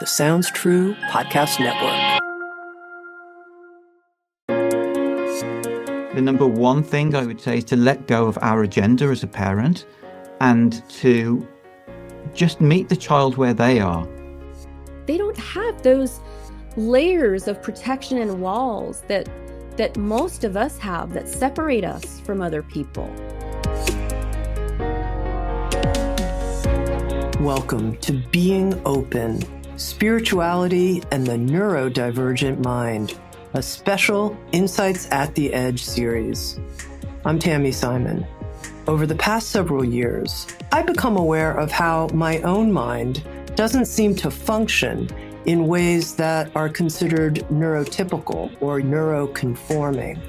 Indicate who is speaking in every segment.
Speaker 1: the Sounds True Podcast Network.
Speaker 2: The number one thing I would say is to let go of our agenda as a parent and to just meet the child where they are.
Speaker 3: They don't have those layers of protection and walls that most of us have that separate us from other people.
Speaker 1: Welcome to Being Open, Spirituality and the Neurodivergent Mind, a special Insights at the Edge series. I'm Tami Simon. Over the past several years, I've become aware of how my own mind doesn't seem to function in ways that are considered neurotypical or neuroconforming.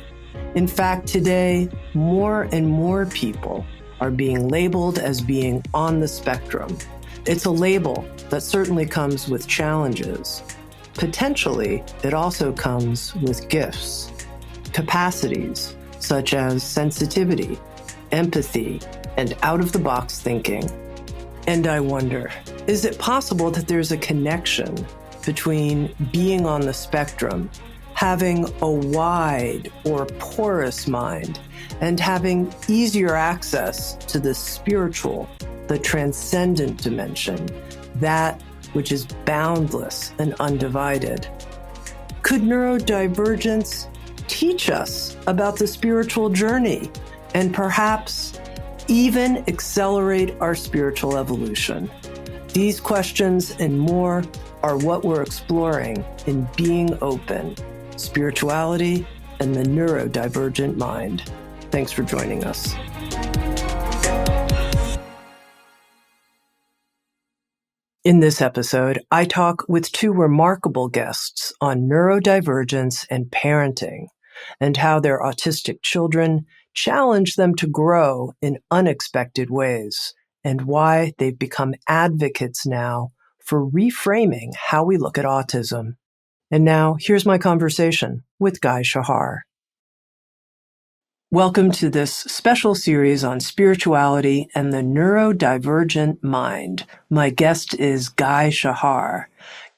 Speaker 1: In fact, today, more and more people are being labeled as being on the spectrum. It's a label that certainly comes with challenges. Potentially, it also comes with gifts, capacities such as sensitivity, empathy, and out-of-the-box thinking. And I wonder, is it possible that there's a connection between being on the spectrum, having a wide or porous mind, and having easier access to the spiritual, the transcendent dimension, that which is boundless and undivided? Could neurodivergence teach us about the spiritual journey and perhaps even accelerate our spiritual evolution? These questions and more are what we're exploring in Being Open, Spirituality and the Neurodivergent Mind. Thanks for joining us. In this episode, I talk with two remarkable guests on neurodivergence and parenting, and how their autistic children challenge them to grow in unexpected ways, and why they've become advocates now for reframing how we look at autism. And now, here's my conversation with Guy Shahar. Welcome to this special series on spirituality and the neurodivergent mind. My guest is Guy Shahar.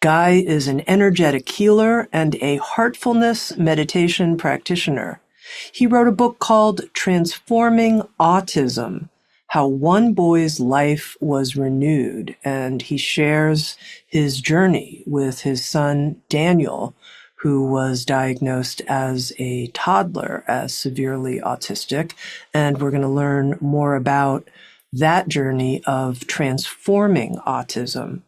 Speaker 1: Guy is an energetic healer and a heartfulness meditation practitioner. He wrote a book called Transforming Autism: How One Boy's Life Was Renewed, and he shares his journey with his son, Daniel, who was diagnosed as a toddler as severely autistic. And we're going to learn more about that journey of transforming autism.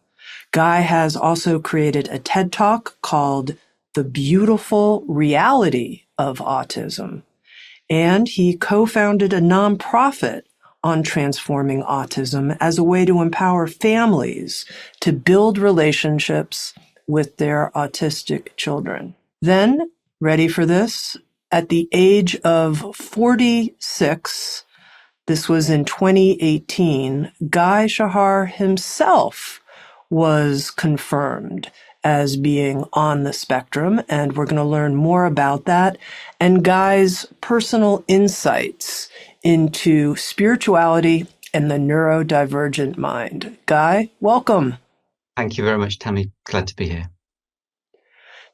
Speaker 1: Guy has also created a TED Talk called The Beautiful Reality of Autism. And he co-founded a nonprofit on transforming autism as a way to empower families to build relationships with their autistic children. Then, ready for this, at the age of 46, this was in 2018, Guy Shahar himself was confirmed as being on the spectrum, and we're going to learn more about that and Guy's personal insights into spirituality and the neurodivergent mind. Guy, welcome.
Speaker 2: Thank you very much, Tami. Glad to be here.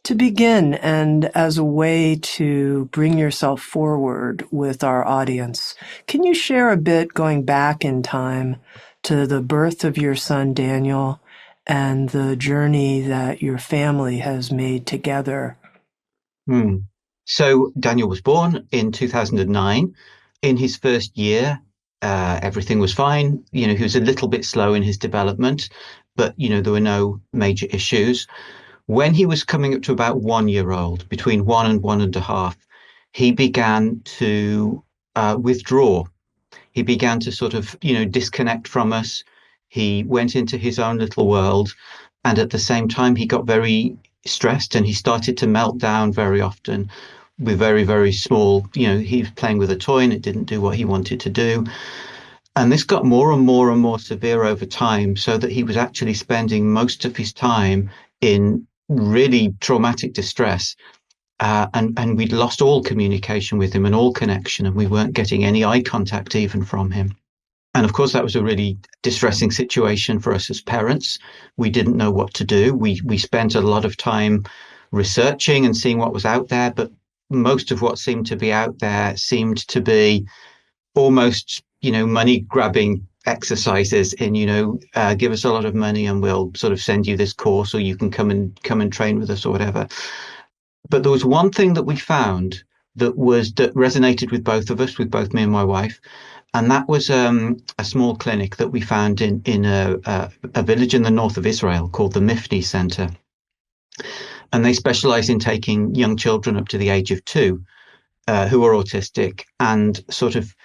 Speaker 1: To begin, and as a way to bring yourself forward with our audience, can you share a bit going back in time to the birth of your son, Daniel, and the journey that your family has made together?
Speaker 2: So Daniel was born in 2009. In his first year, everything was fine. He was a little bit slow in his development, but, there were no major issues. When he was coming up to about 1 year old, between 1 and 1.5, he began to withdraw. He began to sort of, disconnect from us. He went into his own little world. And at the same time, he got very stressed and he started to melt down very often with very, very small, he was playing with a toy and it didn't do what he wanted to do. And this got more and more and more severe over time, so that he was actually spending most of his time in really traumatic distress. And we'd lost all communication with him and all connection, and we weren't getting any eye contact even from him. And of course, that was a really distressing situation for us as parents. We didn't know what to do. We spent a lot of time researching and seeing what was out there, but most of what seemed to be out there seemed to be almost, money grabbing exercises in, give us a lot of money and we'll sort of send you this course, or you can come and train with us or whatever. But there was one thing that we found that resonated with both of us, with both me and my wife. And that was a small clinic that we found in a village in the north of Israel called the Mifni Center. And they specialize in taking young children up to the age of 2 who are autistic and sort of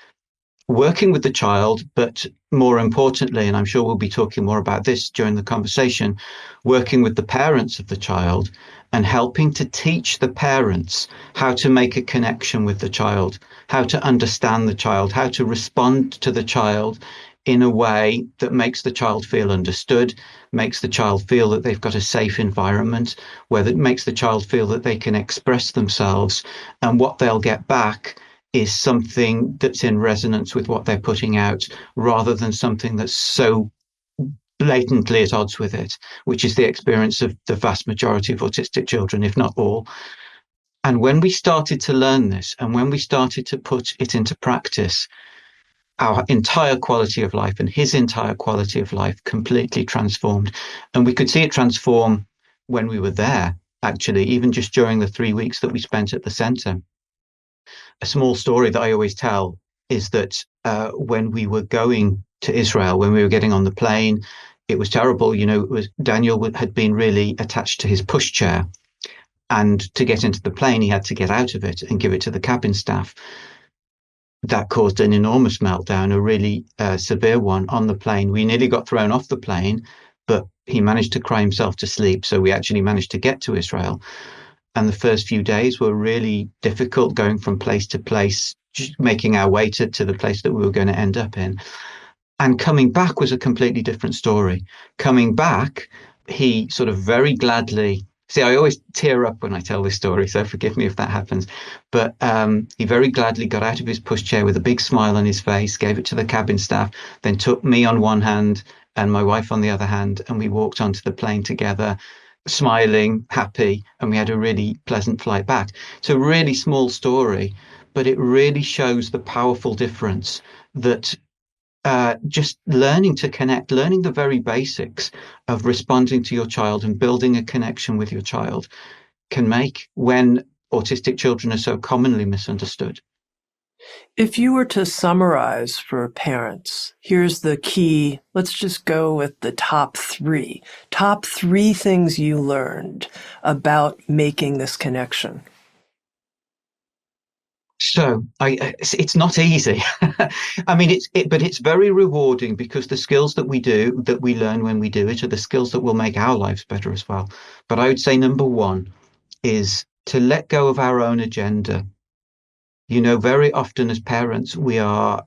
Speaker 2: working with the child, but more importantly, and I'm sure we'll be talking more about this during the conversation, working with the parents of the child and helping to teach the parents how to make a connection with the child, how to understand the child, how to respond to the child in a way that makes the child feel understood, makes the child feel that they've got a safe environment, where it makes the child feel that they can express themselves, and what they'll get back is something that's in resonance with what they're putting out, rather than something that's so blatantly at odds with it, which is the experience of the vast majority of autistic children, if not all. And when we started to learn this, and when we started to put it into practice, our entire quality of life and his entire quality of life completely transformed. And we could see it transform when we were there, actually, even just during the 3 weeks that we spent at the centre. A small story that I always tell is that when we were going to Israel, when we were getting on the plane, it was terrible. Daniel had been really attached to his pushchair. And to get into the plane, he had to get out of it and give it to the cabin staff. That caused an enormous meltdown, a really severe one on the plane. We nearly got thrown off the plane, but he managed to cry himself to sleep. So we actually managed to get to Israel. And the first few days were really difficult, going from place to place, just making our way to the place that we were going to end up in. And coming back was a completely different story. Coming back, he sort of very gladly, see, I always tear up when I tell this story, so forgive me if that happens. But he very gladly got out of his pushchair with a big smile on his face, gave it to the cabin staff, then took me on one hand and my wife on the other hand, and we walked onto the plane together, smiling, happy, and we had a really pleasant flight back. It's a really small story, but it really shows the powerful difference that just learning to connect, learning the very basics of responding to your child and building a connection with your child can make, when autistic children are so commonly misunderstood.
Speaker 1: If you were to summarize for parents, here's the key. Let's just go with the top 3. Top 3 things you learned about making this connection.
Speaker 2: So it's not easy. I mean, but it's very rewarding, because the skills that we learn when we do it are the skills that will make our lives better as well. But I would say number 1 is to let go of our own agenda. Very often as parents, we're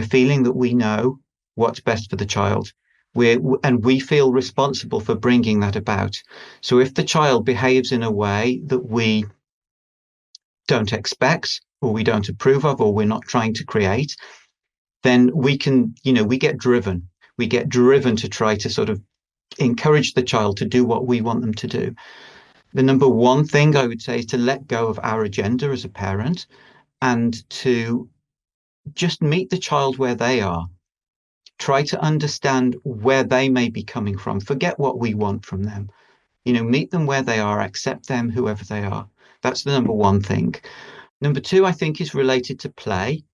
Speaker 2: feeling that we know what's best for the child. We feel responsible for bringing that about. So if the child behaves in a way that we don't expect, or we don't approve of, or we're not trying to create, then we get driven. We get driven to try to sort of encourage the child to do what we want them to do. The number 1 thing I would say is to let go of our agenda as a parent and to just meet the child where they are. Try to understand where they may be coming from. Forget what we want from them. Meet them where they are, accept them, whoever they are. That's the number 1 thing. Number 2, I think, is related to play.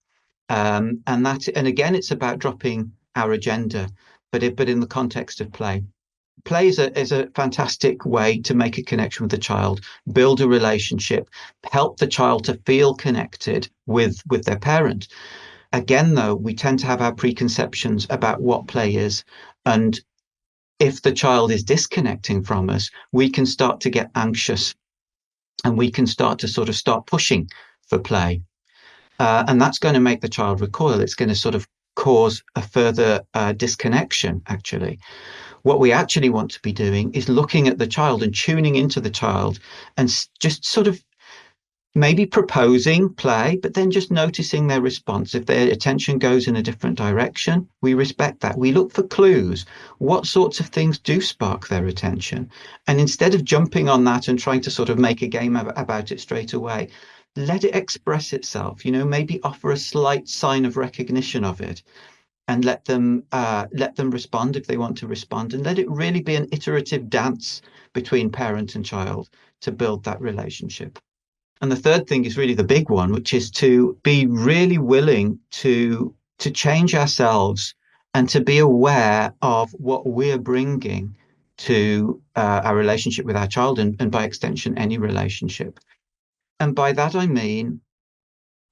Speaker 2: And again, it's about dropping our agenda, but in the context of play. Play is a fantastic way to make a connection with the child, build a relationship, help the child to feel connected with their parent. Again, though, we tend to have our preconceptions about what play is. And if the child is disconnecting from us, we can start to get anxious, and we can start to start pushing for play. And that's going to make the child recoil. It's going to sort of cause a further disconnection, actually. What we actually want to be doing is looking at the child and tuning into the child and just sort of maybe proposing play, but then just noticing their response. If their attention goes in a different direction, we respect that. We look for clues. What sorts of things do spark their attention? And instead of jumping on that and trying to sort of make a game about it straight away, let it express itself, maybe offer a slight sign of recognition of it, and let them respond if they want to respond, and let it really be an iterative dance between parent and child to build that relationship. And the third thing is really the big one, which is to be really willing to change ourselves and to be aware of what we're bringing to our relationship with our child, and by extension, any relationship. And by that, I mean,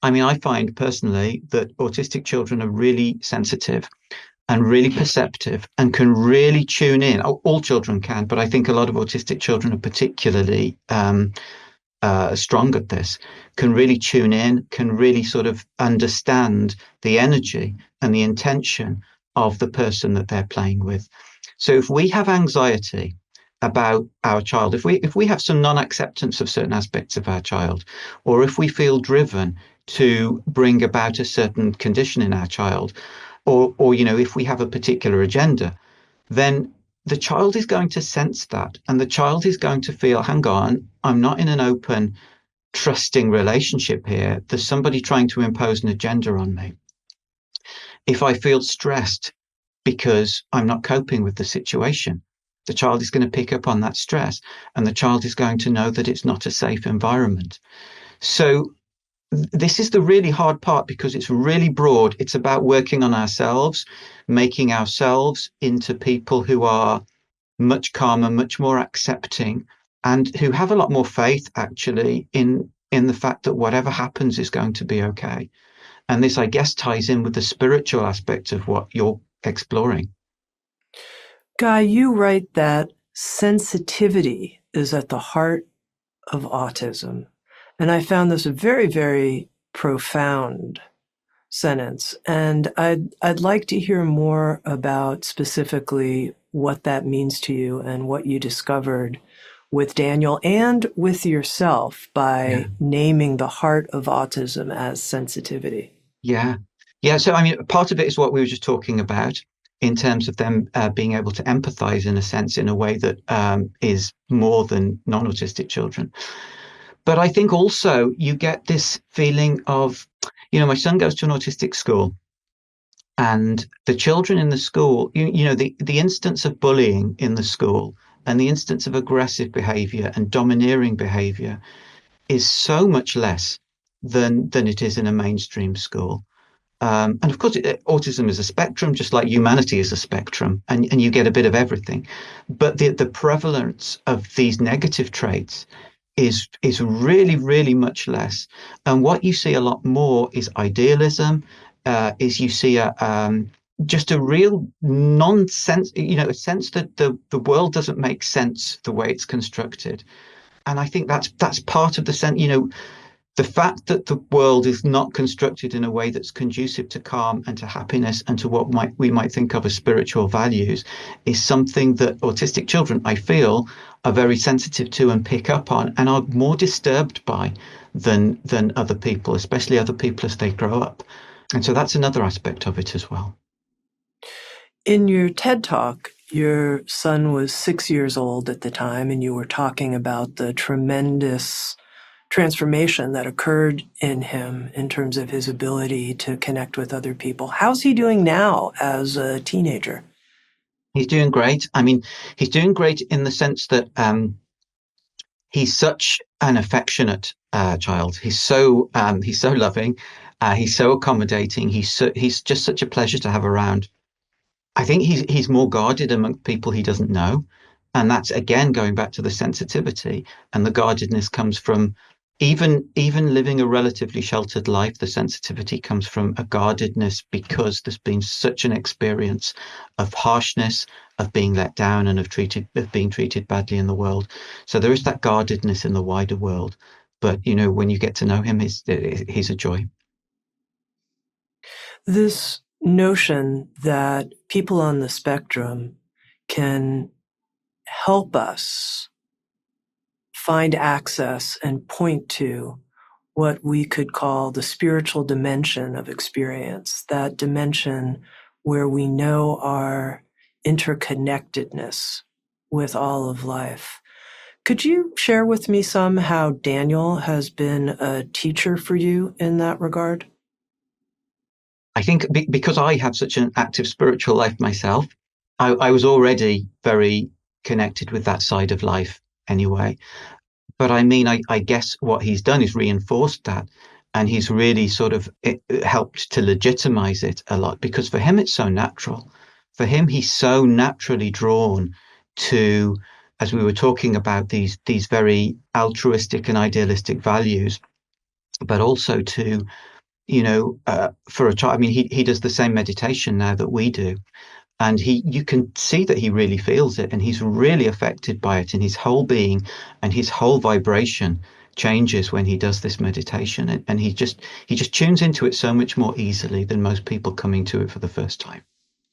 Speaker 2: I find personally that autistic children are really sensitive and really perceptive and can really tune in. All children can, but I think a lot of autistic children are particularly strong at this, can really tune in, can really sort of understand the energy and the intention of the person that they're playing with. So if we have anxiety about our child, if we have some non-acceptance of certain aspects of our child, or if we feel driven to bring about a certain condition in our child, or if we have a particular agenda, then the child is going to sense that, and the child is going to feel, hang on, I'm not in an open, trusting relationship here. There's somebody trying to impose an agenda on me. If I feel stressed because I'm not coping with the situation, the child is going to pick up on that stress, and the child is going to know that it's not a safe environment. So this is the really hard part, because it's really broad. It's about working on ourselves, making ourselves into people who are much calmer, much more accepting, and who have a lot more faith actually in the fact that whatever happens is going to be okay. And this, I guess, ties in with the spiritual aspect of what you're exploring.
Speaker 1: Guy, you write that sensitivity is at the heart of autism. And I found this a very, very profound sentence. And I'd like to hear more about specifically what that means to you and what you discovered with Daniel and with yourself by naming the heart of autism as sensitivity.
Speaker 2: Yeah. So, part of it is what we were just talking about in terms of them being able to empathize in a sense, in a way that is more than non-autistic children. But I think also you get this feeling of, my son goes to an autistic school, and the children in the school, the instance of bullying in the school and the instance of aggressive behavior and domineering behavior is so much less than it is in a mainstream school. And of course, autism is a spectrum, just like humanity is a spectrum, and you get a bit of everything. But the prevalence of these negative traits is really, really much less. And what you see a lot more is idealism, is you see just a real nonsense, a sense that the world doesn't make sense the way it's constructed. And I think that's part of the sense, the fact that the world is not constructed in a way that's conducive to calm and to happiness and to what we might think of as spiritual values is something that autistic children, I feel, are very sensitive to and pick up on and are more disturbed by than other people, especially other people as they grow up. And so that's another aspect of it as well.
Speaker 1: In your TED Talk, your son was 6 years old at the time, and you were talking about the tremendous transformation that occurred in him in terms of his ability to connect with other people. How's he doing now as a teenager?
Speaker 2: He's doing great. He's doing great in the sense that he's such an affectionate child. He's so loving. He's so accommodating. He's just such a pleasure to have around. I think he's more guarded among people he doesn't know. And that's, again, going back to the sensitivity, and the guardedness comes from even living a relatively sheltered life. The sensitivity comes from a guardedness because there's been such an experience of harshness, of being let down, and of being treated badly in the world. So there is that guardedness in the wider world. But, when you get to know him, he's a joy.
Speaker 1: This notion that people on the spectrum can help us find access and point to what we could call the spiritual dimension of experience, that dimension where we know our interconnectedness with all of life. Could you share with me some how Daniel has been a teacher for you in that regard?
Speaker 2: I think because I have such an active spiritual life myself, I was already very connected with that side of life anyway. But I mean, I guess what he's done is reinforced that. And he's really sort of helped to legitimize it a lot, because for him, it's so natural. For him, he's so naturally drawn to, as we were talking about, these very altruistic and idealistic values, but also to, for a child, I mean, he does the same meditation now that we do. And you can see that he really feels it, and he's really affected by it in his whole being, and his whole vibration changes when he does this meditation. And he just tunes into it so much more easily than most people coming to it for the first time.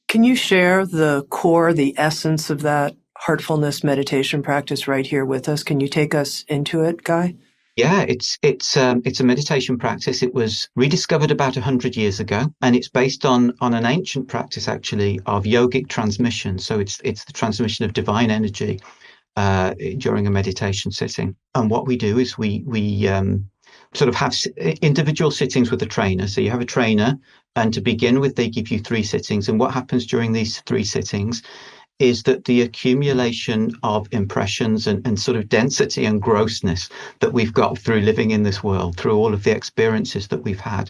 Speaker 1: Can you share the core, the essence of that heartfulness meditation practice right here with us? Can you take us into it, Guy?
Speaker 2: Yeah, it's a meditation practice. It was rediscovered about 100 years ago, and it's based on an ancient practice actually of yogic transmission. So it's the transmission of divine energy during a meditation sitting. And what we do is we sort of have individual sittings with a trainer. So you have a trainer, and to begin with, they give you 3 sittings. And what happens during these 3 sittings is that the accumulation of impressions and sort of density and grossness that we've got through living in this world, through all of the experiences that we've had,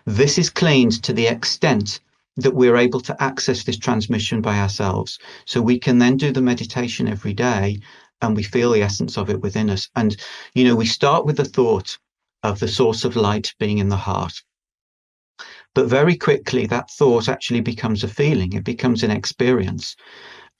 Speaker 2: this is cleaned to the extent that we're able to access this transmission by ourselves. So we can then do the meditation every day, and we feel the essence of it within us. And, we start with the thought of the source of light being in the heart. But very quickly, that thought actually becomes a feeling. It becomes an experience.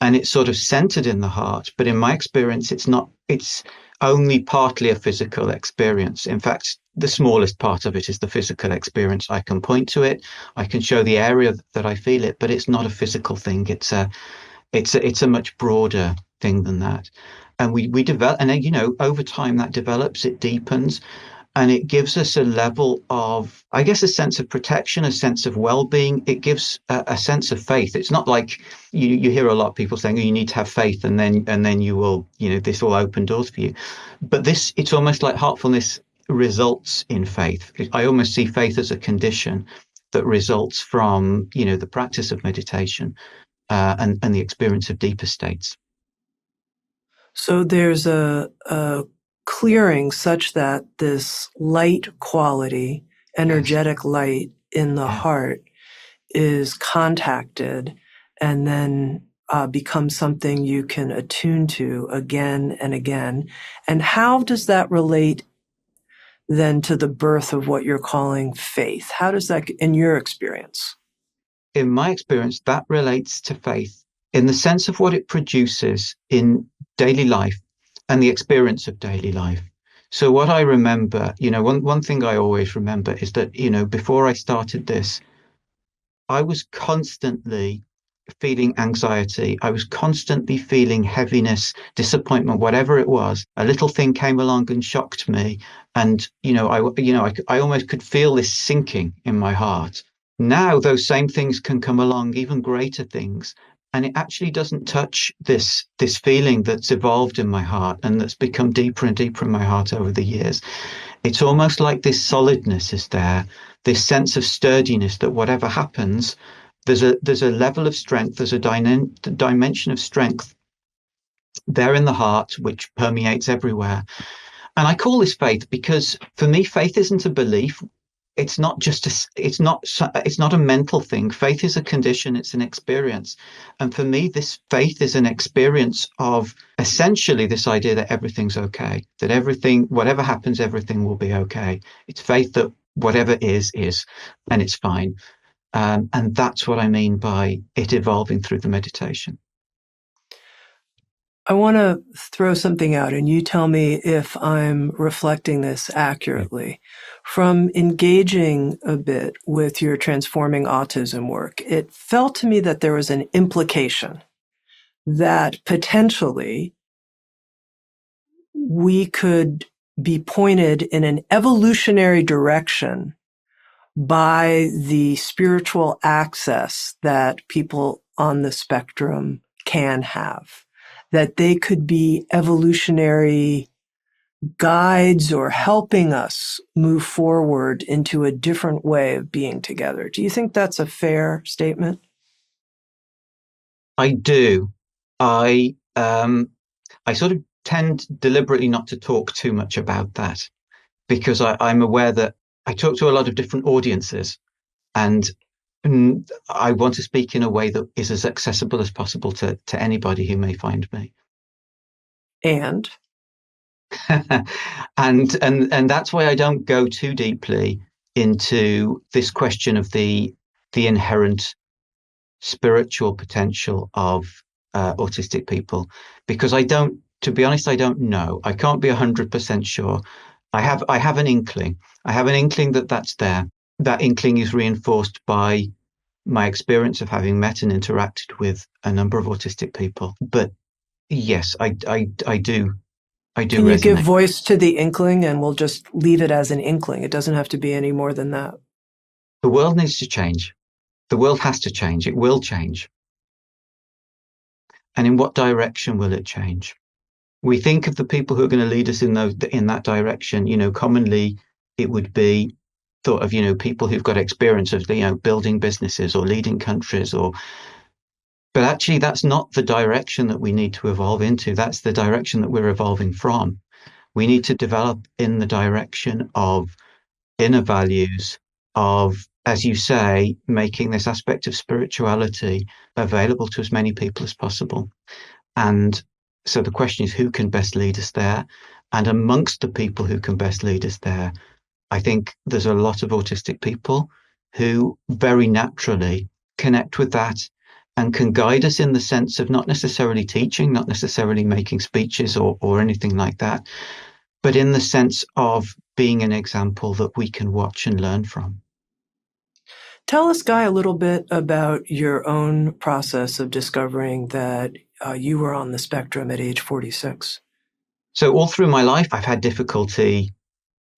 Speaker 2: And it's sort of centered in the heart. But in my experience, it's only partly a physical experience. In fact, the smallest part of it is the physical experience. I can point to it. I can show the area that I feel it, but it's not a physical thing. It's a much broader thing than that. And we develop, and over time that develops, it deepens. And it gives us a level of, I guess, a sense of protection, a sense of well-being. It gives a sense of faith. It's not like you hear a lot of people saying, oh, you need to have faith, and then you will, this will open doors for you. But it's almost like heartfulness results in faith. I almost see faith as a condition that results from, the practice of meditation and the experience of deeper states.
Speaker 1: So there's a clearing such that this light quality, energetic light in the heart, is contacted and then becomes something you can attune to again and again. And how does that relate then to the birth of what you're calling faith? How does that, in your experience?
Speaker 2: In my experience, that relates to faith in the sense of what it produces in daily life and the experience of daily life. So what I remember, one thing I always remember is that, before I started this, I was constantly feeling anxiety. I was constantly feeling heaviness, disappointment, whatever it was. A little thing came along and shocked me. And, I almost could feel this sinking in my heart. Now those same things can come along, even greater things. And it actually doesn't touch this feeling that's evolved in my heart and that's become deeper and deeper in my heart over the years. It's almost like this solidness is there, this sense of sturdiness that whatever happens, there's a level of strength, there's a dimension of strength there in the heart, which permeates everywhere. And I call this faith because for me, faith isn't a belief. It's not a mental thing. Faith is a condition. It's an experience. And for me, this faith is an experience of essentially this idea that everything's okay, that whatever happens, everything will be okay. It's faith that whatever is, and it's fine. And that's what I mean by it evolving through the meditation.
Speaker 1: I want to throw something out, and you tell me if I'm reflecting this accurately. From engaging a bit with your Transforming Autism work, it felt to me that there was an implication that potentially we could be pointed in an evolutionary direction by the spiritual access that people on the spectrum can have, that they could be evolutionary guides or helping us move forward into a different way of being together. Do you think that's a fair statement?
Speaker 2: I do. I sort of tend deliberately not to talk too much about that because I'm aware that I talk to a lot of different audiences, and I want to speak in a way that is as accessible as possible to anybody who may find me.
Speaker 1: And
Speaker 2: and that's why I don't go too deeply into this question of the inherent spiritual potential of autistic people, because to be honest, I don't know. I can't be 100% sure. I have an inkling. I have an inkling that that's there. That inkling is reinforced by my experience of having met and interacted with a number of autistic people. But yes, I do. I do
Speaker 1: can you
Speaker 2: resonate.
Speaker 1: give voice to the inkling, and we'll just leave it as an inkling? It doesn't have to be any more than that.
Speaker 2: The world needs to change. The world has to change. It will change. And in what direction will it change? We think of the people who are going to lead us in that direction. Commonly it would be thought of, people who've got experience of, building businesses or leading countries, but actually that's not the direction that we need to evolve into. That's the direction that we're evolving from. We need to develop in the direction of inner values, of, as you say, making this aspect of spirituality available to as many people as possible. And so the question is, who can best lead us there? And amongst the people who can best lead us there, I think there's a lot of autistic people who very naturally connect with that and can guide us in the sense of not necessarily teaching, not necessarily making speeches or anything like that, but in the sense of being an example that we can watch and learn from.
Speaker 1: Tell us, Guy, a little bit about your own process of discovering that you were on the spectrum at age 46.
Speaker 2: So all through my life, I've had difficulty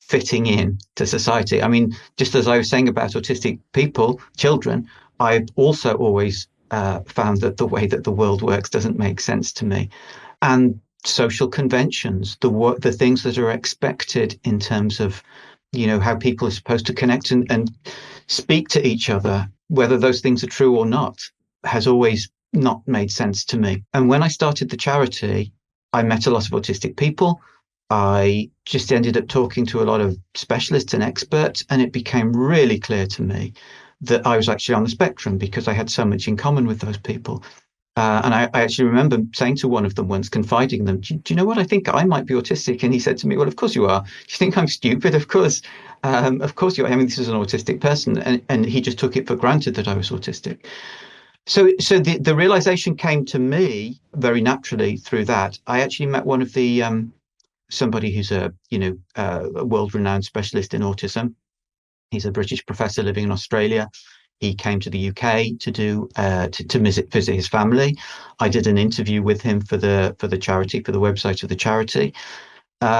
Speaker 2: fitting in to society. I mean, just as I was saying about autistic people, children, I've also always found that the way that the world works doesn't make sense to me. And social conventions, the things that are expected in terms of, how people are supposed to connect and speak to each other, whether those things are true or not, has always not made sense to me. And when I started the charity, I met a lot of autistic people. I just ended up talking to a lot of specialists and experts, and it became really clear to me that I was actually on the spectrum because I had so much in common with those people. And I actually remember saying to one of them once, confiding them, do you know what? I think I might be autistic. And he said to me, well, of course you are. Do you think I'm stupid? Of course you are. I mean, this is an autistic person. And he just took it for granted that I was autistic. So the realization came to me very naturally through that. I actually met one of the somebody who's a world-renowned specialist in autism. He's a British professor living in Australia. He came to the UK to do to visit his family. I did an interview with him for the charity, for the website of the charity.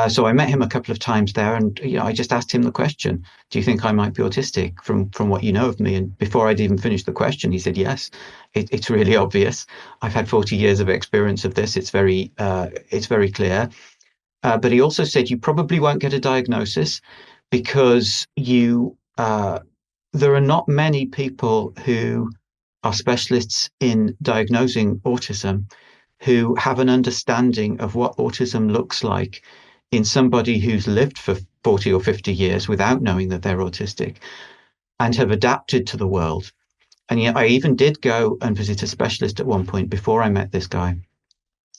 Speaker 2: So I met him a couple of times there, and I just asked him the question: "Do you think I might be autistic from what you know of me?" And before I'd even finished the question, he said, "Yes, it's really obvious. I've had 40 years of experience of this. It's very clear." But he also said, "You probably won't get a diagnosis because there are not many people who are specialists in diagnosing autism who have an understanding of what autism looks like in somebody who's lived for 40 or 50 years without knowing that they're autistic and have adapted to the world." And yet I even did go and visit a specialist at one point before I met this guy.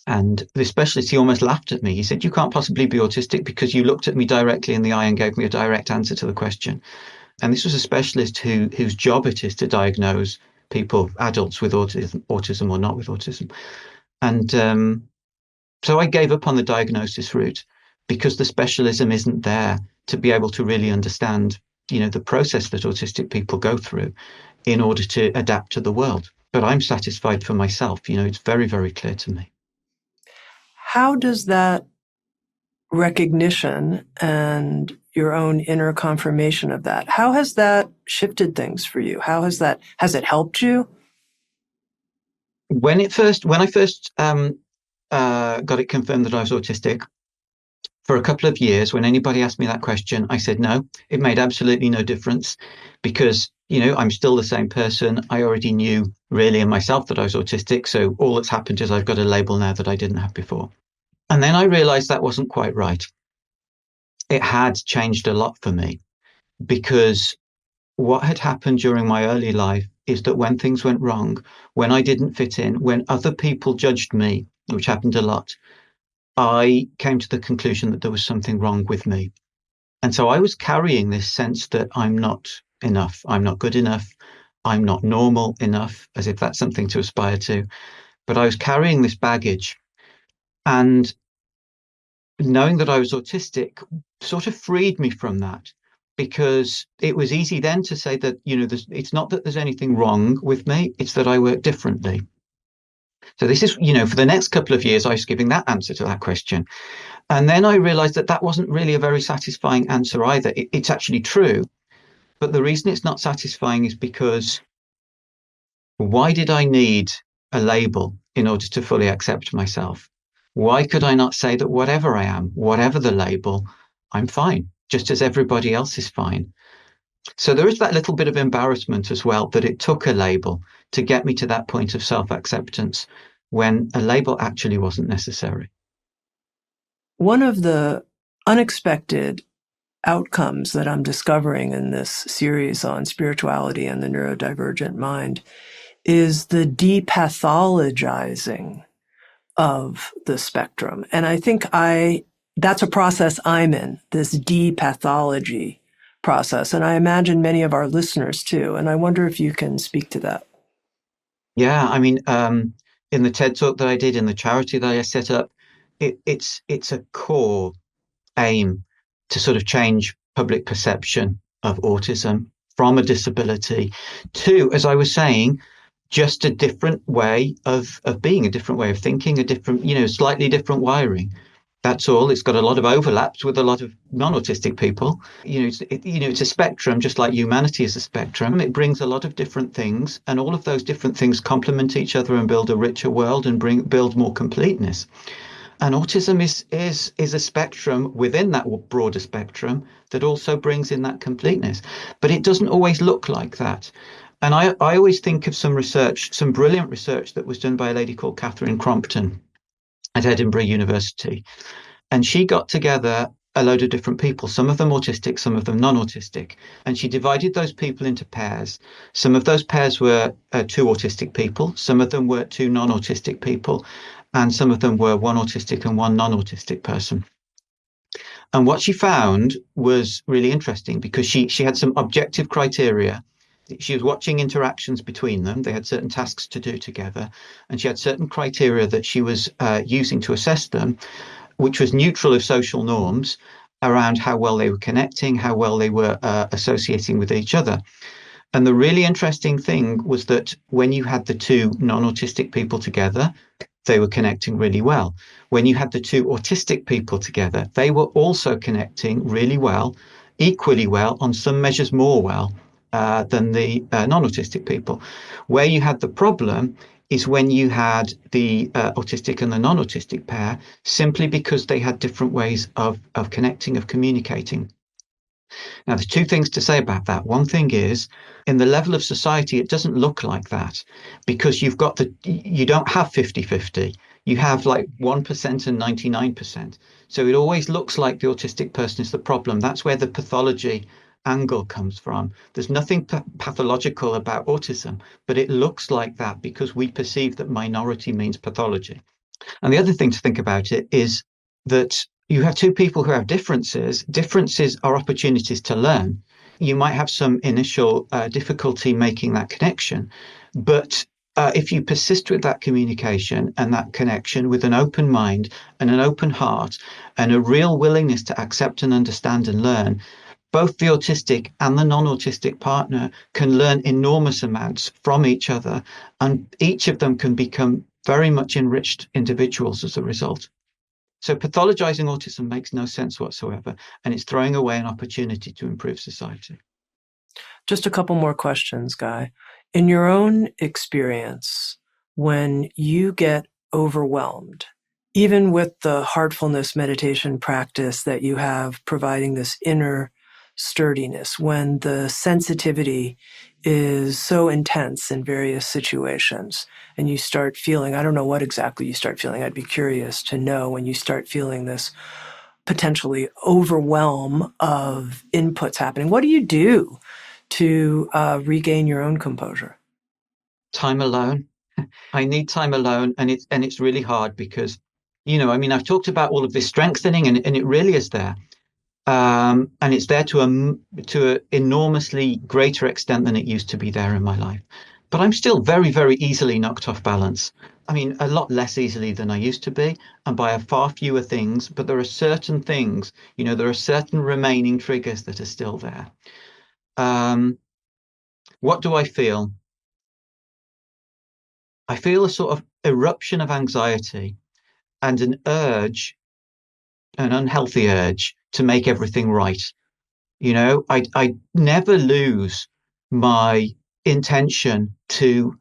Speaker 2: And the specialist, he almost laughed at me. He said, "You can't possibly be autistic because you looked at me directly in the eye and gave me a direct answer to the question." And this was a specialist whose job it is to diagnose people, adults with autism or not with autism. And so I gave up on the diagnosis route because the specialism isn't there to be able to really understand, the process that autistic people go through in order to adapt to the world. But I'm satisfied for myself. It's very, very clear to me.
Speaker 1: How does that recognition and your own inner confirmation of that, how has that shifted things for you? Has it helped you?
Speaker 2: When I first got it confirmed that I was autistic, for a couple of years, when anybody asked me that question, I said no. It made absolutely no difference because, I'm still the same person. I already knew really in myself that I was autistic. So all that's happened is I've got a label now that I didn't have before. And then I realized that wasn't quite right. It had changed a lot for me because what had happened during my early life is that when things went wrong, when I didn't fit in, when other people judged me, which happened a lot, I came to the conclusion that there was something wrong with me. And so I was carrying this sense that I'm not enough. I'm not good enough. I'm not normal enough, as if that's something to aspire to. But I was carrying this baggage. And knowing that I was autistic sort of freed me from that, because it was easy then to say that, it's not that there's anything wrong with me. It's that I work differently. So this is, for the next couple of years, I was giving that answer to that question. And then I realized that that wasn't really a very satisfying answer either. It's actually true. But the reason it's not satisfying is because why did I need a label in order to fully accept myself? Why could I not say that whatever I am, whatever the label, I'm fine, just as everybody else is fine? So there is that little bit of embarrassment as well, that it took a label to get me to that point of self-acceptance when a label actually wasn't necessary.
Speaker 1: One of the unexpected outcomes that I'm discovering in this series on spirituality and the neurodivergent mind is the depathologizing of the spectrum. And I think that's a process I'm in, this depathology process. And I imagine many of our listeners too. And I wonder if you can speak to that.
Speaker 2: Yeah, I mean, in the TED talk that I did, in the charity that I set up, it's a core aim to sort of change public perception of autism from a disability to, as I was saying, just a different way of being, a different way of thinking, a different, slightly different wiring. That's all. It's got a lot of overlaps with a lot of non-autistic people. It's a spectrum, just like humanity is a spectrum. It brings a lot of different things, and all of those different things complement each other and build a richer world and build more completeness. And autism is a spectrum within that broader spectrum that also brings in that completeness. But it doesn't always look like that. And I always think of some brilliant research that was done by a lady called Catherine Crompton at Edinburgh University. And she got together a load of different people, some of them autistic, some of them non-autistic. And she divided those people into pairs. Some of those pairs were 2 autistic people. Some of them were 2 non-autistic people. And some of them were 1 autistic and 1 non-autistic person. And what she found was really interesting because she had some objective criteria. She was watching interactions between them. They had certain tasks to do together. And she had certain criteria that she was using to assess them, which was neutral of social norms around how well they were connecting, how well they were associating with each other. And the really interesting thing was that when you had the 2 non-autistic people together, they were connecting really well. When you had the 2 autistic people together, they were also connecting really well, equally well, on some measures more well than the non-autistic people. Where you had the problem is when you had the autistic and the non-autistic pair, simply because they had different ways of connecting, of communicating. Now, there's 2 things to say about that. One thing is, in the level of society, it doesn't look like that because you don't have 50-50. You have like 1% and 99%. So it always looks like the autistic person is the problem. That's where the pathology angle comes from. There's nothing pathological about autism, but it looks like that because we perceive that minority means pathology. And the other thing to think about it is that you have 2 people who have differences. Differences are opportunities to learn. You might have some initial difficulty making that connection, but if you persist with that communication and that connection with an open mind and an open heart and a real willingness to accept and understand and learn, both the autistic and the non-autistic partner can learn enormous amounts from each other, and each of them can become very much enriched individuals as a result. So pathologizing autism makes no sense whatsoever, and it's throwing away an opportunity to improve society.
Speaker 1: Just a couple more questions, Guy. In your own experience, when you get overwhelmed, even with the heartfulness meditation practice that you have providing this inner sturdiness, when the sensitivity is so intense in various situations and you start feeling, I don't know what exactly you start feeling. I'd be curious to know when you start feeling this potentially overwhelm of inputs happening. What do you do to regain your own composure?
Speaker 2: Time alone. I need time alone, and it's really hard because, I've talked about all of this strengthening, and it really is there, and it's there to an enormously greater extent than it used to be there in my life. But I'm still very, very easily knocked off balance. I mean, a lot less easily than I used to be, and by far fewer things. But there are certain things, there are certain remaining triggers that are still there. What do I feel? I feel a sort of eruption of anxiety and an unhealthy urge to make everything right. I never lose my intention to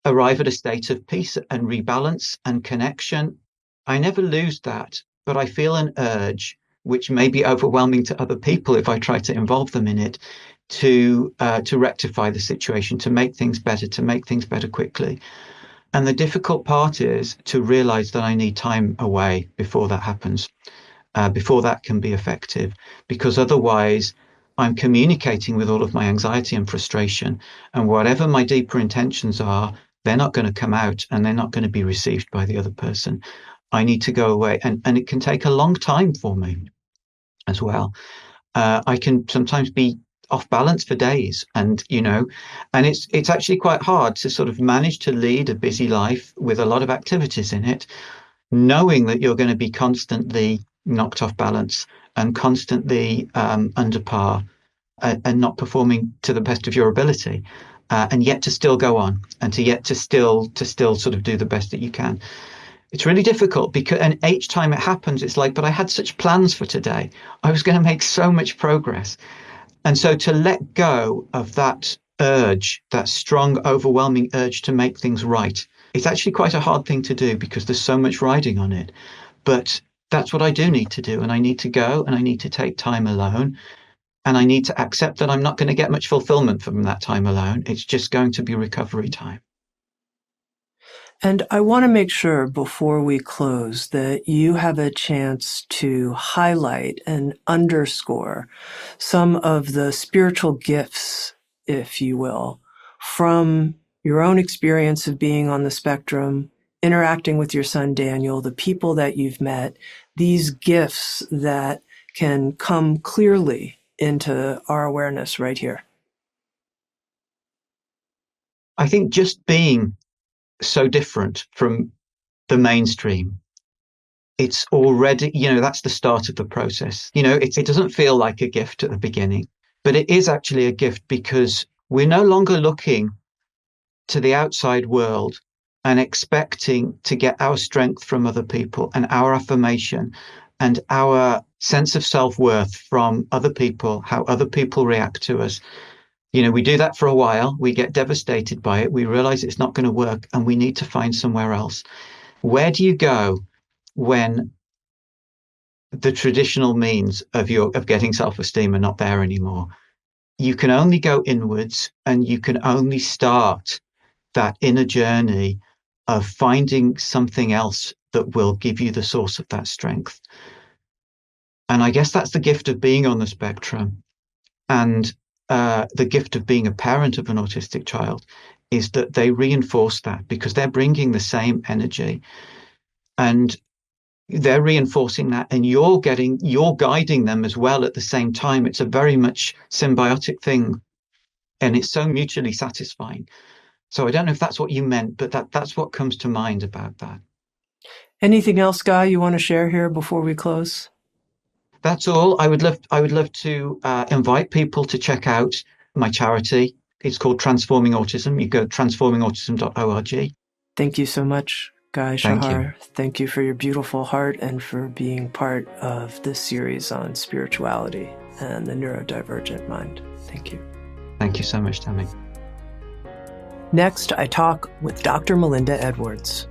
Speaker 2: arrive at a state of peace and rebalance and connection. I never lose that, but I feel an urge, which may be overwhelming to other people if I try to involve them in it, to rectify the situation, to make things better quickly. And the difficult part is to realize that I need time away before that happens, before that can be effective, because otherwise I'm communicating with all of my anxiety and frustration, and whatever my deeper intentions are, they're not going to come out and they're not going to be received by the other person. I need to go away, and it can take a long time for me as well. I can sometimes be off balance for days, and it's actually quite hard to sort of manage to lead a busy life with a lot of activities in it, knowing that you're going to be constantly knocked off balance and constantly under par, and not performing to the best of your ability, and yet to still go on and to still sort of do the best that you can. It's really difficult and each time it happens, it's like, but I had such plans for today. I was going to make so much progress. And so to let go of that urge, that strong, overwhelming urge to make things right, it's actually quite a hard thing to do because there's so much riding on it. But that's what I do need to do. And I need to go and I need to take time alone. And I need to accept that I'm not going to get much fulfillment from that time alone. It's just going to be recovery time.
Speaker 1: And I want to make sure before we close that you have a chance to highlight and underscore some of the spiritual gifts, if you will, from your own experience of being on the spectrum, interacting with your son, Daniel, the people that you've met, these gifts that can come clearly into our awareness right here.
Speaker 2: I think just being so different from the mainstream, it's already, that's the start of the process. It doesn't feel like a gift at the beginning, but it is actually a gift because we're no longer looking to the outside world and expecting to get our strength from other people and our affirmation and our sense of self-worth from other people, how other people react to us. We do that for a while, we get devastated by it, we realize it's not going to work, and we need to find somewhere else. Where do you go when the traditional means of getting self-esteem are not there anymore? You can only go inwards, and you can only start that inner journey of finding something else that will give you the source of that strength. And I guess that's the gift of being on the spectrum. And the gift of being a parent of an autistic child is that they reinforce that because they're bringing the same energy and they're reinforcing that, and you're guiding them as well at the same time. It's a very much symbiotic thing, and it's so mutually satisfying. So I don't know if that's what you meant, but that's what comes to mind about that. Anything else, Guy, you want to share here before we close? That's all. I would love to invite people to check out my charity. It's called Transforming Autism. You go transformingautism.org. Thank you so much,
Speaker 1: Guy
Speaker 2: Thank you.
Speaker 1: Shahar, thank you for your beautiful heart and for being part of this series on spirituality and the neurodivergent mind. Thank you.
Speaker 2: Thank you so much, Tami.
Speaker 1: Next, I talk with Dr. Melinda Edwards.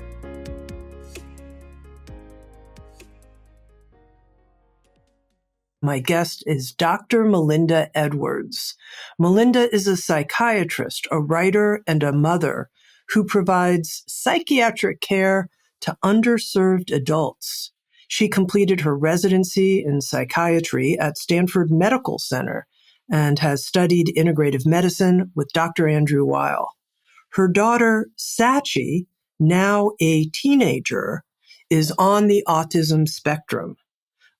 Speaker 1: My guest is Dr. Melinda Edwards. Melinda is a psychiatrist, a writer, and a mother who provides psychiatric care to underserved adults. She completed her residency in psychiatry at Stanford Medical Center and has studied integrative medicine with Dr. Andrew Weil. Her daughter, Sachi, now a teenager, is on the autism spectrum.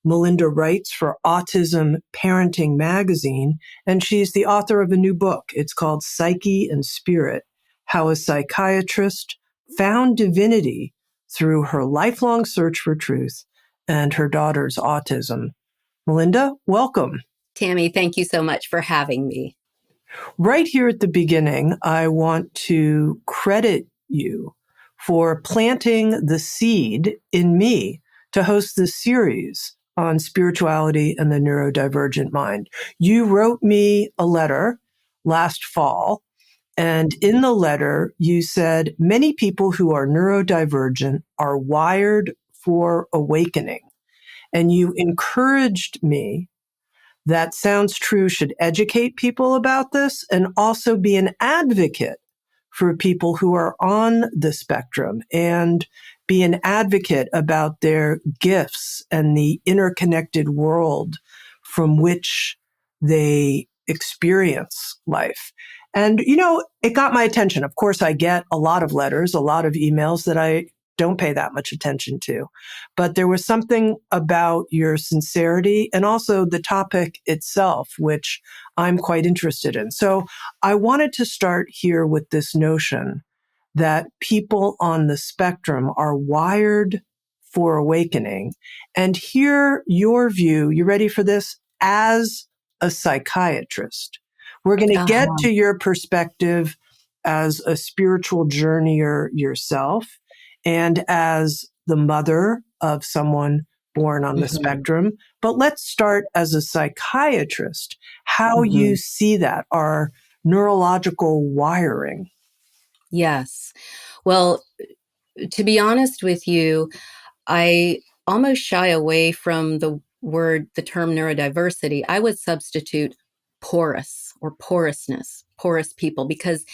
Speaker 1: Melinda writes for Autism Parenting Magazine, and she's the author of a new book. It's called Psyche and Spirit: How a Psychiatrist Found Divinity Through Her Lifelong Search for Truth and Her Daughter's Autism. Melinda, welcome.
Speaker 3: Tami, thank you so much for having me.
Speaker 1: Right here at the beginning, I want to credit you for planting the seed in me to host this series on spirituality and the neurodivergent mind. You wrote me a letter last fall, and in the letter, you said, many people who are neurodivergent are wired for awakening. And you encouraged me that Sounds True should educate people about this and also be an advocate for people who are on the spectrum and be an advocate about their gifts and the interconnected world from which they experience life. And, it got my attention. Of course, I get a lot of letters, a lot of emails that I don't pay that much attention to. But there was something about your sincerity and also the topic itself, which I'm quite interested in. So I wanted to start here with this notion that people on the spectrum are wired for awakening, and hear your view. You ready for this? As a psychiatrist. We're going to get to your perspective as a spiritual journeyer yourself and as the mother of someone born on the spectrum. But let's start as a psychiatrist, how you see that, our neurological wiring.
Speaker 3: Yes. Well, to be honest with you, I almost shy away from the term neurodiversity. I would substitute porous or porousness, porous people, because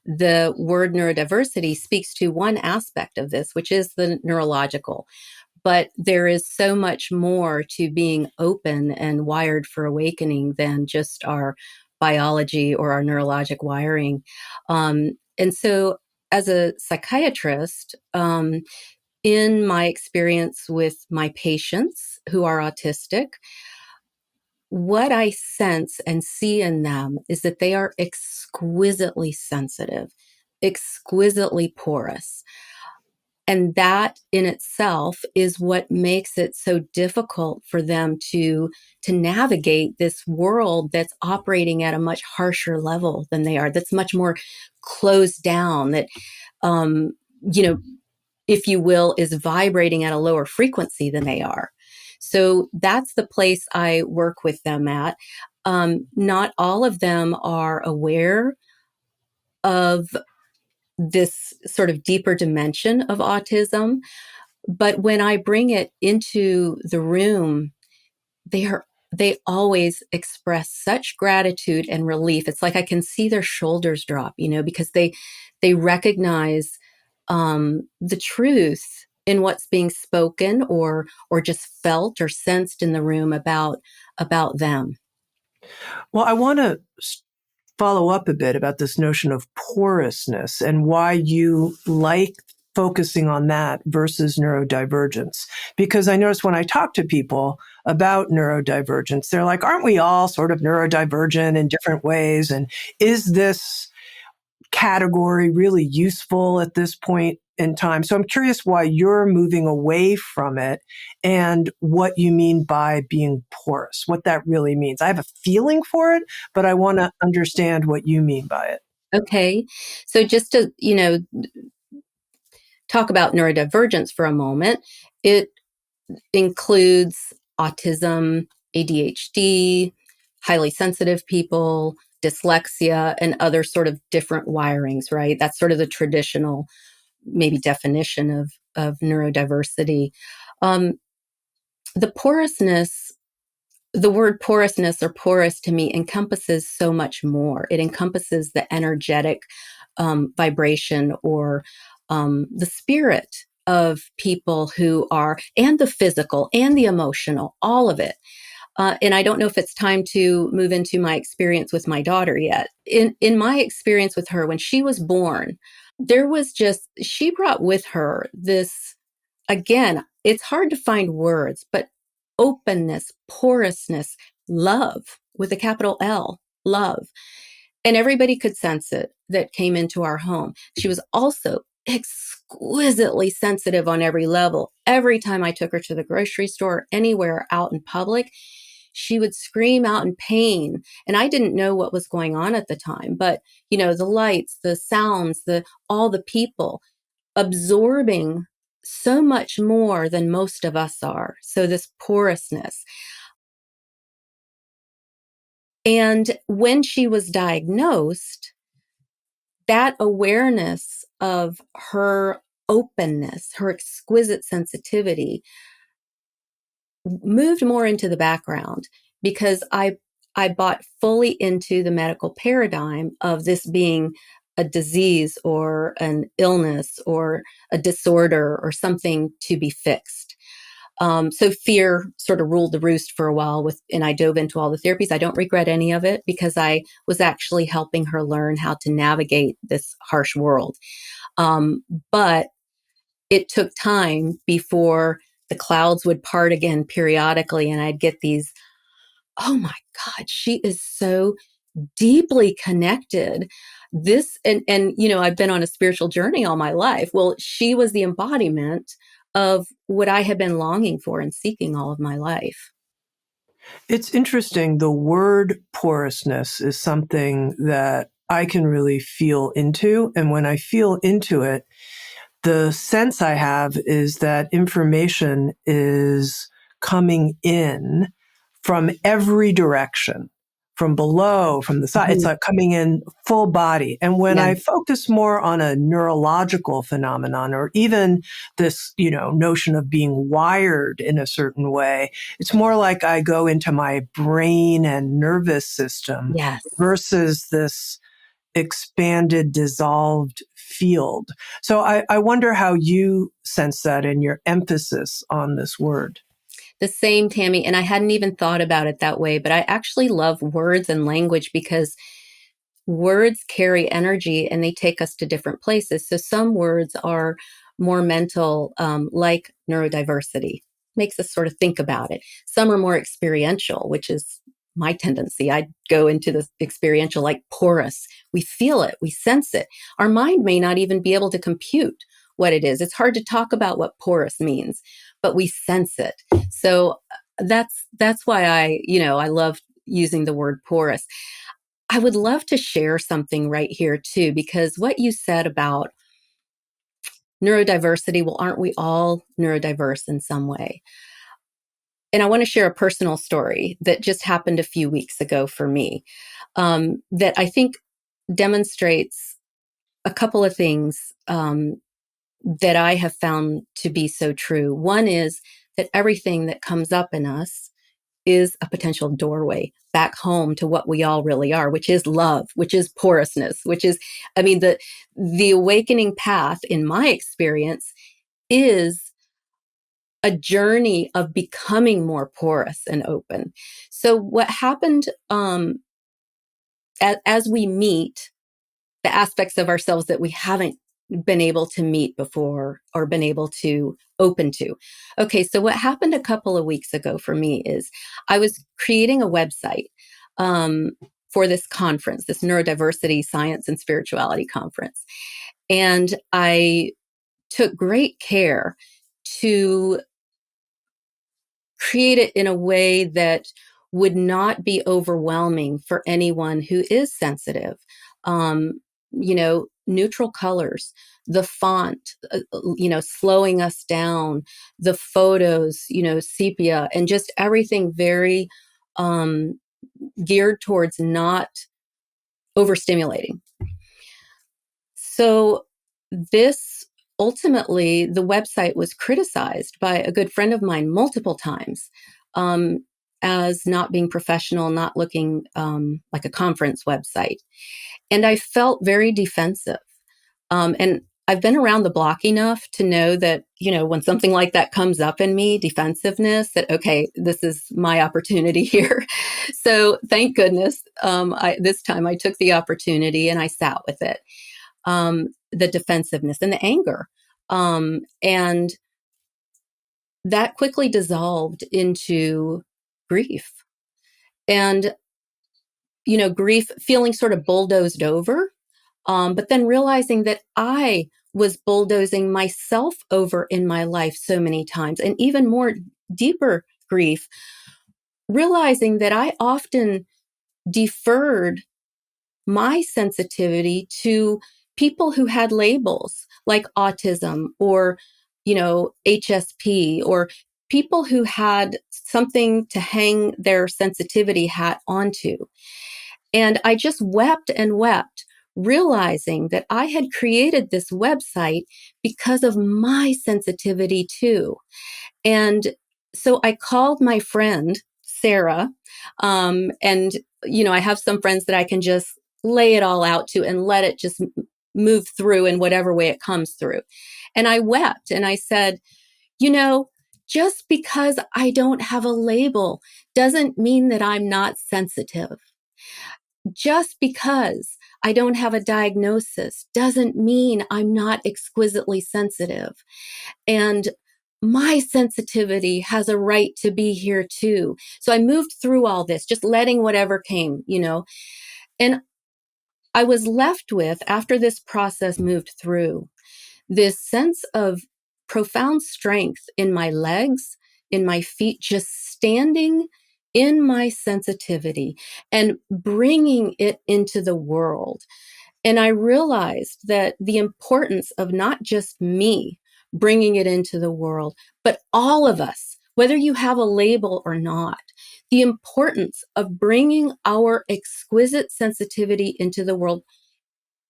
Speaker 3: the word neurodiversity speaks to one aspect of this, which is the neurological. But there is so much more to being open and wired for awakening than just our biology or our neurologic wiring. And so as a psychiatrist, in my experience with my patients who are autistic, what I sense and see in them is that they are exquisitely sensitive, exquisitely porous. And that in itself is what makes it so difficult for them to navigate this world that's operating at a much harsher level than they are, that's much more closed down, that, if you will, is vibrating at a lower frequency than they are. So that's the place I work with them at. Not all of them are aware of this sort of deeper dimension of autism. But when I bring it into the room, they always express such gratitude and relief. It's like I can see their shoulders drop, because they recognize the truth in what's being spoken or just felt or sensed in the room about them.
Speaker 1: Well, I want to follow up a bit about this notion of porousness and why you like focusing on that versus neurodivergence. Because I notice when I talk to people about neurodivergence, they're like, aren't we all sort of neurodivergent in different ways? And is this category really useful at this point in time? So I'm curious why you're moving away from it and what you mean by being porous, what that really means. I have a feeling for it, but I want to understand what you mean by it.
Speaker 3: Okay. So just to, talk about neurodivergence for a moment, it includes autism, ADHD, highly sensitive people, dyslexia, and other sort of different wirings, right? That's sort of the traditional, maybe, definition of neurodiversity. The porousness, the word porousness or porous to me encompasses so much more. It encompasses the energetic vibration or the spirit of people who are, and the physical and the emotional, all of it. And I don't know if it's time to move into my experience with my daughter yet. In my experience with her, when she was born, she brought with her this, again, it's hard to find words, but openness, porousness, love with a capital L, love. And everybody could sense it that came into our home. She was also exquisitely sensitive on every level. Every time I took her to the grocery store, anywhere out in public, she would scream out in pain. And I didn't know what was going on at the time, but the lights, the sounds, all the people absorbing so much more than most of us are. So this porousness. And when she was diagnosed, that awareness of her openness, her exquisite sensitivity moved more into the background because I bought fully into the medical paradigm of this being a disease or an illness or a disorder or something to be fixed. So fear sort of ruled the roost for a while and I dove into all the therapies. I don't regret any of it because I was actually helping her learn how to navigate this harsh world. But it took time before the clouds would part again periodically and I'd get these, oh my God, she is so deeply connected. I've been on a spiritual journey all my life. Well, she was the embodiment of what I had been longing for and seeking all of my life.
Speaker 1: It's interesting. The word porousness is something that I can really feel into. And when I feel into it, the sense I have is that information is coming in from every direction, from below, from the side. It's like coming in full body. And when I focus more on a neurological phenomenon or even this, notion of being wired in a certain way, it's more like I go into my brain and nervous system versus this expanded, dissolved field. So I wonder how you sense that in your emphasis on this word.
Speaker 3: The same, Tami, and I hadn't even thought about it that way, but I actually love words and language because words carry energy and they take us to different places. So some words are more mental, like neurodiversity, makes us sort of think about it. Some are more experiential, which is my tendency. I go into the experiential, like porous. We feel it, we sense it. Our mind may not even be able to compute what it is. It's hard to talk about what porous means, but we sense it. So that's why I love using the word porous. I would love to share something right here too, because what you said about neurodiversity, well, aren't we all neurodiverse in some way? And I want to share a personal story that just happened a few weeks ago for me, that I think demonstrates a couple of things that I have found to be so true. One is that everything that comes up in us is a potential doorway back home to what we all really are, which is love, which is porousness, which is, the awakening path in my experience is a journey of becoming more porous and open. So what happened as we meet the aspects of ourselves that we haven't been able to meet before or been able to open to. Okay, so what happened a couple of weeks ago for me is I was creating a website for this conference, this Neurodiversity, Science, and Spirituality conference. And I took great care to create it in a way that would not be overwhelming for anyone who is sensitive. neutral colors, the font, slowing us down, the photos, sepia, and just everything very geared towards not overstimulating. So this ultimately, the website was criticized by a good friend of mine multiple times as not being professional, not looking like a conference website. And I felt very defensive. And I've been around the block enough to know that, when something like that comes up in me, defensiveness, that, okay, this is my opportunity here. So thank goodness, this time I took the opportunity and I sat with it. The defensiveness and the anger. And that quickly dissolved into grief. And, grief feeling sort of bulldozed over, but then realizing that I was bulldozing myself over in my life so many times, and even more deeper grief, realizing that I often deferred my sensitivity to people who had labels like autism or, HSP, or people who had something to hang their sensitivity hat onto. And I just wept and wept, realizing that I had created this website because of my sensitivity too. And so I called my friend, Sarah, and, I have some friends that I can just lay it all out to and let it just move through in whatever way it comes through. And I wept and I said, just because I don't have a label doesn't mean that I'm not sensitive. Just because I don't have a diagnosis doesn't mean I'm not exquisitely sensitive. And my sensitivity has a right to be here too. So I moved through all this, just letting whatever came, and I was left with, after this process moved through, this sense of profound strength in my legs, in my feet, just standing in my sensitivity and bringing it into the world. And I realized that the importance of not just me bringing it into the world, but all of us, whether you have a label or not, the importance of bringing our exquisite sensitivity into the world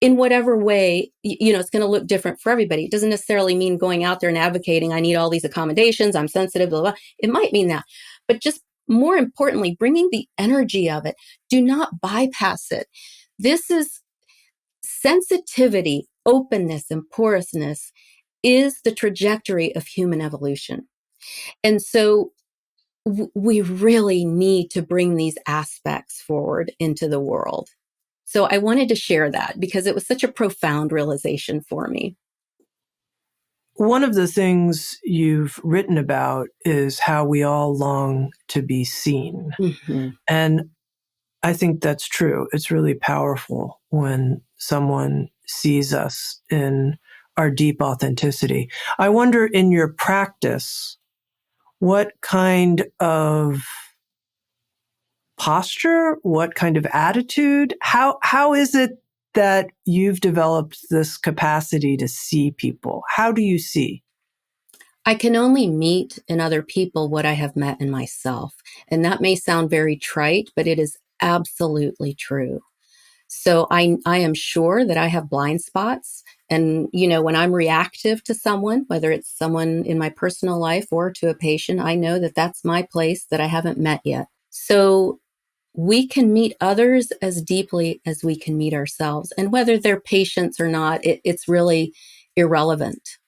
Speaker 3: in whatever way, it's going to look different for everybody. It doesn't necessarily mean going out there and advocating, I need all these accommodations, I'm sensitive, blah, blah. It might mean that, but just more importantly, bringing the energy of it. Do not bypass it. This is sensitivity, openness, and porousness is the trajectory of human evolution. And so we really need to bring these aspects forward into the world. So I wanted to share that because it was such a profound realization for me.
Speaker 1: One of the things you've written about is how we all long to be seen. Mm-hmm. And I think that's true. It's really powerful when someone sees us in our deep authenticity. I wonder, in your practice, what kind of posture, what kind of attitude, how is it that you've developed this capacity to see people? How do you see?
Speaker 3: I can only meet in other people what I have met in myself. And that may sound very trite, but it is absolutely true. So I am sure that I have blind spots. And, when I'm reactive to someone, whether it's someone in my personal life or to a patient, I know that that's my place that I haven't met yet. So we can meet others as deeply as we can meet ourselves. And whether they're patients or not, it's really irrelevant.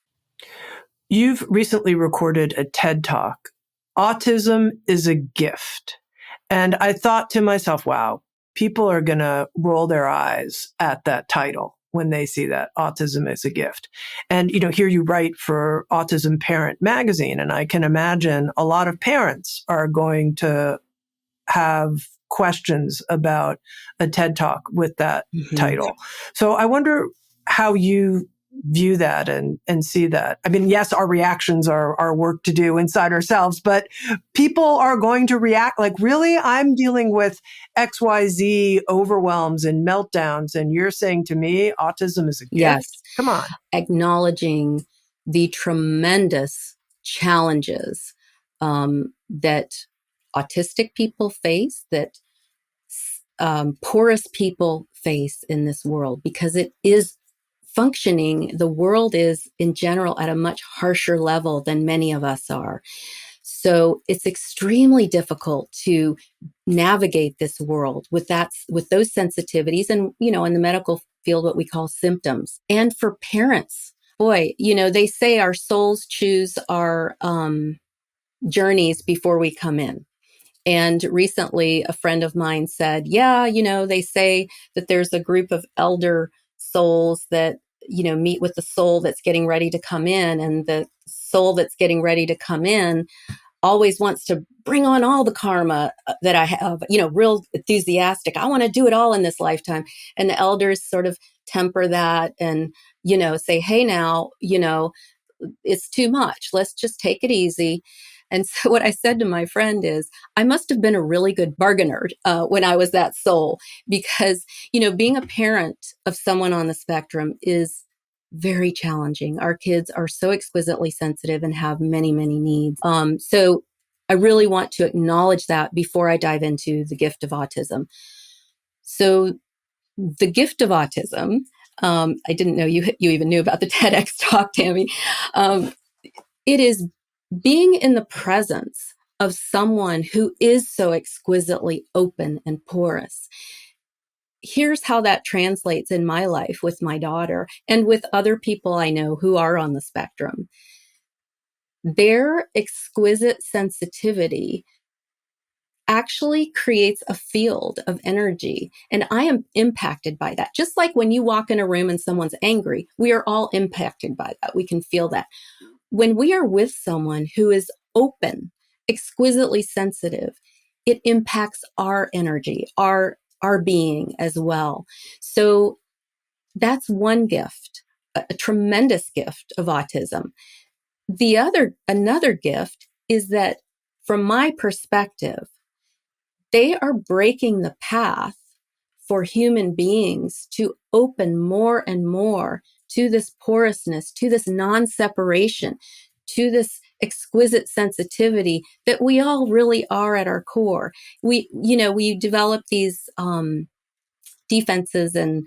Speaker 1: You've recently recorded a TED Talk, Autism is a Gift. And I thought to myself, wow, people are going to roll their eyes at that title when they see that, Autism is a Gift. And, here you write for Autism Parent magazine, and I can imagine a lot of parents are going to have questions about a TED Talk with that title. So I wonder how you view that and see that. I mean, yes, our reactions are our work to do inside ourselves, but people are going to react like, really, I'm dealing with XYZ overwhelms and meltdowns. And you're saying to me, autism is a
Speaker 3: Yes.
Speaker 1: gift? Come on.
Speaker 3: Acknowledging the tremendous challenges that autistic people face, that porous people face in this world, because it is functioning. The world is in general at a much harsher level than many of us are. So it's extremely difficult to navigate this world with those sensitivities and, in the medical field, what we call symptoms. And for parents, boy, they say our souls choose our journeys before we come in. And recently, a friend of mine said, yeah, they say that there's a group of elder souls that, meet with the soul that's getting ready to come in. And the soul that's getting ready to come in always wants to bring on all the karma that I have, real enthusiastic. I want to do it all in this lifetime. And the elders sort of temper that and, say, hey, now, it's too much. Let's just take it easy. And so what I said to my friend is, I must have been a really good bargainer when I was that soul, because, being a parent of someone on the spectrum is very challenging. Our kids are so exquisitely sensitive and have many, many needs. So I really want to acknowledge that before I dive into the gift of autism. So the gift of autism, I didn't know you even knew about the TEDx talk, Tami. It is being in the presence of someone who is so exquisitely open and porous. Here's how that translates in my life with my daughter and with other people I know who are on the spectrum. Their exquisite sensitivity actually creates a field of energy. And I am impacted by that. Just like when you walk in a room and someone's angry, we are all impacted by that. We can feel that. When we are with someone who is open, exquisitely sensitive, it impacts our energy, our being as well. So that's one gift, a tremendous gift of autism. Another gift is that from my perspective, they are breaking the path for human beings to open more and more to this porousness, to this non-separation, to this exquisite sensitivity that we all really are at our core. We develop these defenses and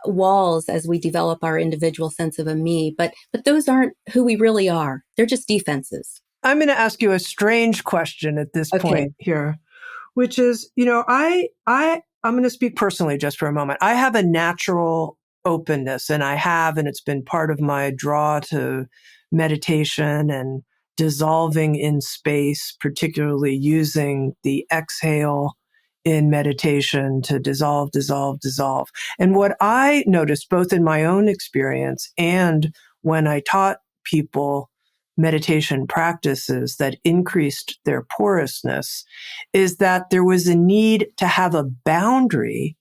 Speaker 3: walls as we develop our individual sense of a me, but those aren't who we really are. They're just defenses.
Speaker 1: I'm going to ask you a strange question at this point here, which is, I'm going to speak personally just for a moment. I have a natural openness, and it's been part of my draw to meditation and dissolving in space, particularly using the exhale in meditation to dissolve, dissolve, dissolve. And what I noticed both in my own experience and when I taught people meditation practices that increased their porousness is that there was a need to have a boundary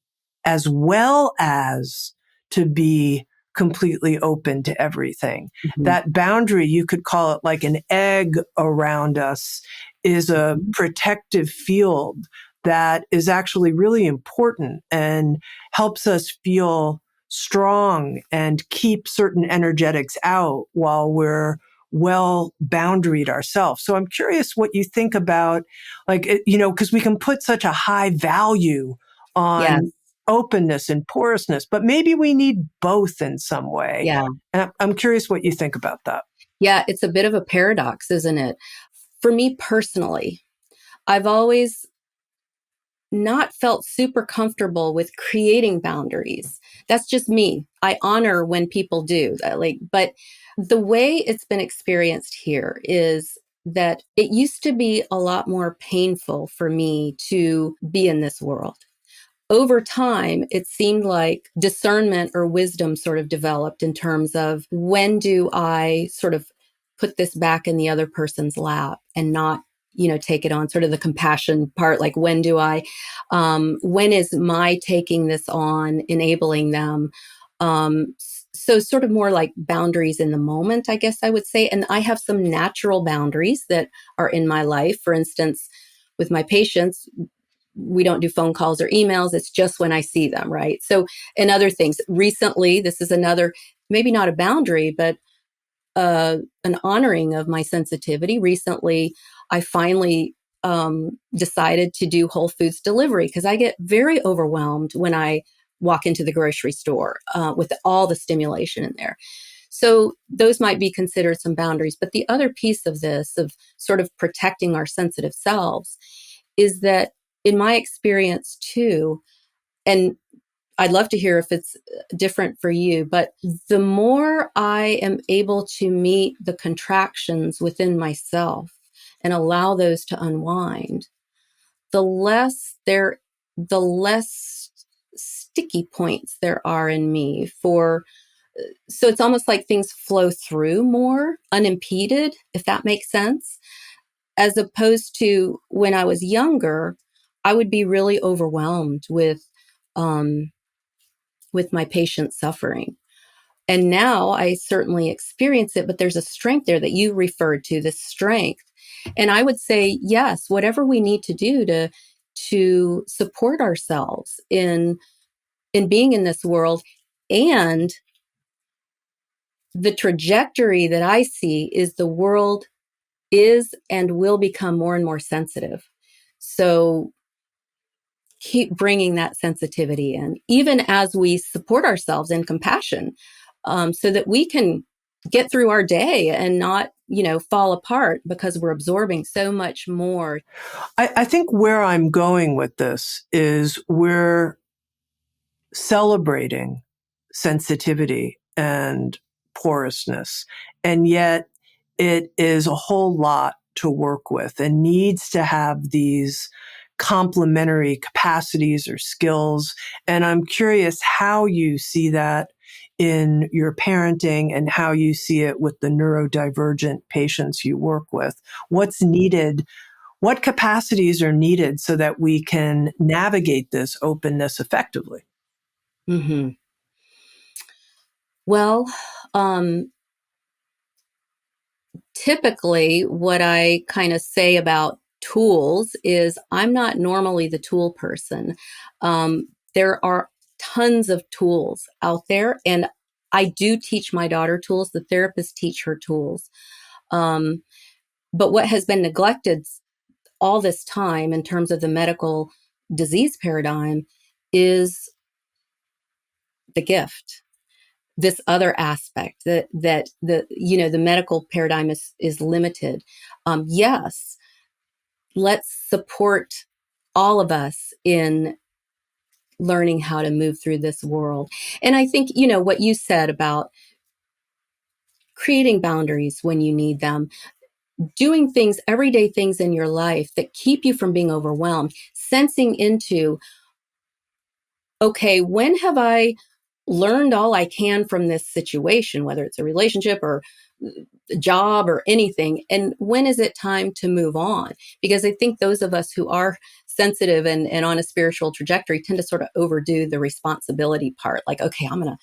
Speaker 1: as well as to be completely open to everything. Mm-hmm. That boundary, you could call it like an egg around us, is a protective field that is actually really important and helps us feel strong and keep certain energetics out while we're well boundaried ourselves. So I'm curious what you think about, because we can put such a high value on openness and porousness, but maybe we need both in some way.
Speaker 3: Yeah.
Speaker 1: And I'm curious what you think about that.
Speaker 3: Yeah, it's a bit of a paradox, isn't it? For me personally, I've always not felt super comfortable with creating boundaries. That's just me. I honor when people do that, but the way it's been experienced here is that it used to be a lot more painful for me to be in this world. Over time, it seemed like discernment or wisdom sort of developed in terms of when do I sort of put this back in the other person's lap and not, take it on, sort of the compassion part, like when is my taking this on enabling them? So sort of more like boundaries in the moment, I guess I would say. And I have some natural boundaries that are in my life. For instance, with my patients, we don't do phone calls or emails. It's just when I see them, right? So, and other things. Recently, this is another, maybe not a boundary, but an honoring of my sensitivity. Recently, I finally decided to do Whole Foods delivery because I get very overwhelmed when I walk into the grocery store with all the stimulation in there. So those might be considered some boundaries. But the other piece of this, of sort of protecting our sensitive selves, is that in my experience too, and I'd love to hear if it's different for you, but the more I am able to meet the contractions within myself and allow those to unwind, the less sticky points there are in me for, so it's almost like things flow through more unimpeded, if that makes sense, as opposed to when I was younger, I would be really overwhelmed with my patient suffering. And now I certainly experience it, but there's a strength there that you referred to, this strength. And I would say, yes, whatever we need to do to support ourselves in being in this world. And the trajectory that I see is the world is and will become more and more sensitive. So keep bringing that sensitivity in, even as we support ourselves in compassion, so that we can get through our day and not, fall apart because we're absorbing so much more.
Speaker 1: I think where I'm going with this is we're celebrating sensitivity and porousness, and yet it is a whole lot to work with and needs to have these complementary capacities or skills. And I'm curious how you see that in your parenting and how you see it with the neurodivergent patients you work with. What's needed? What capacities are needed so that we can navigate this openness effectively?
Speaker 3: Mm-hmm. Well, typically what I kind of say about tools is I'm not normally the tool person. There are tons of tools out there, and I do teach my daughter tools. The therapists teach her tools. But what has been neglected all this time in terms of the medical disease paradigm is the gift. This other aspect that the medical paradigm is limited. Yes, let's support all of us in learning how to move through this world. And I think, what you said about creating boundaries when you need them, doing things, everyday things in your life that keep you from being overwhelmed, sensing into, okay, when have I learned all I can from this situation, whether it's a relationship or a job or anything, and when is it time to move on? Because I think those of us who are sensitive and on a spiritual trajectory tend to sort of overdo the responsibility part, like, okay, I'm going to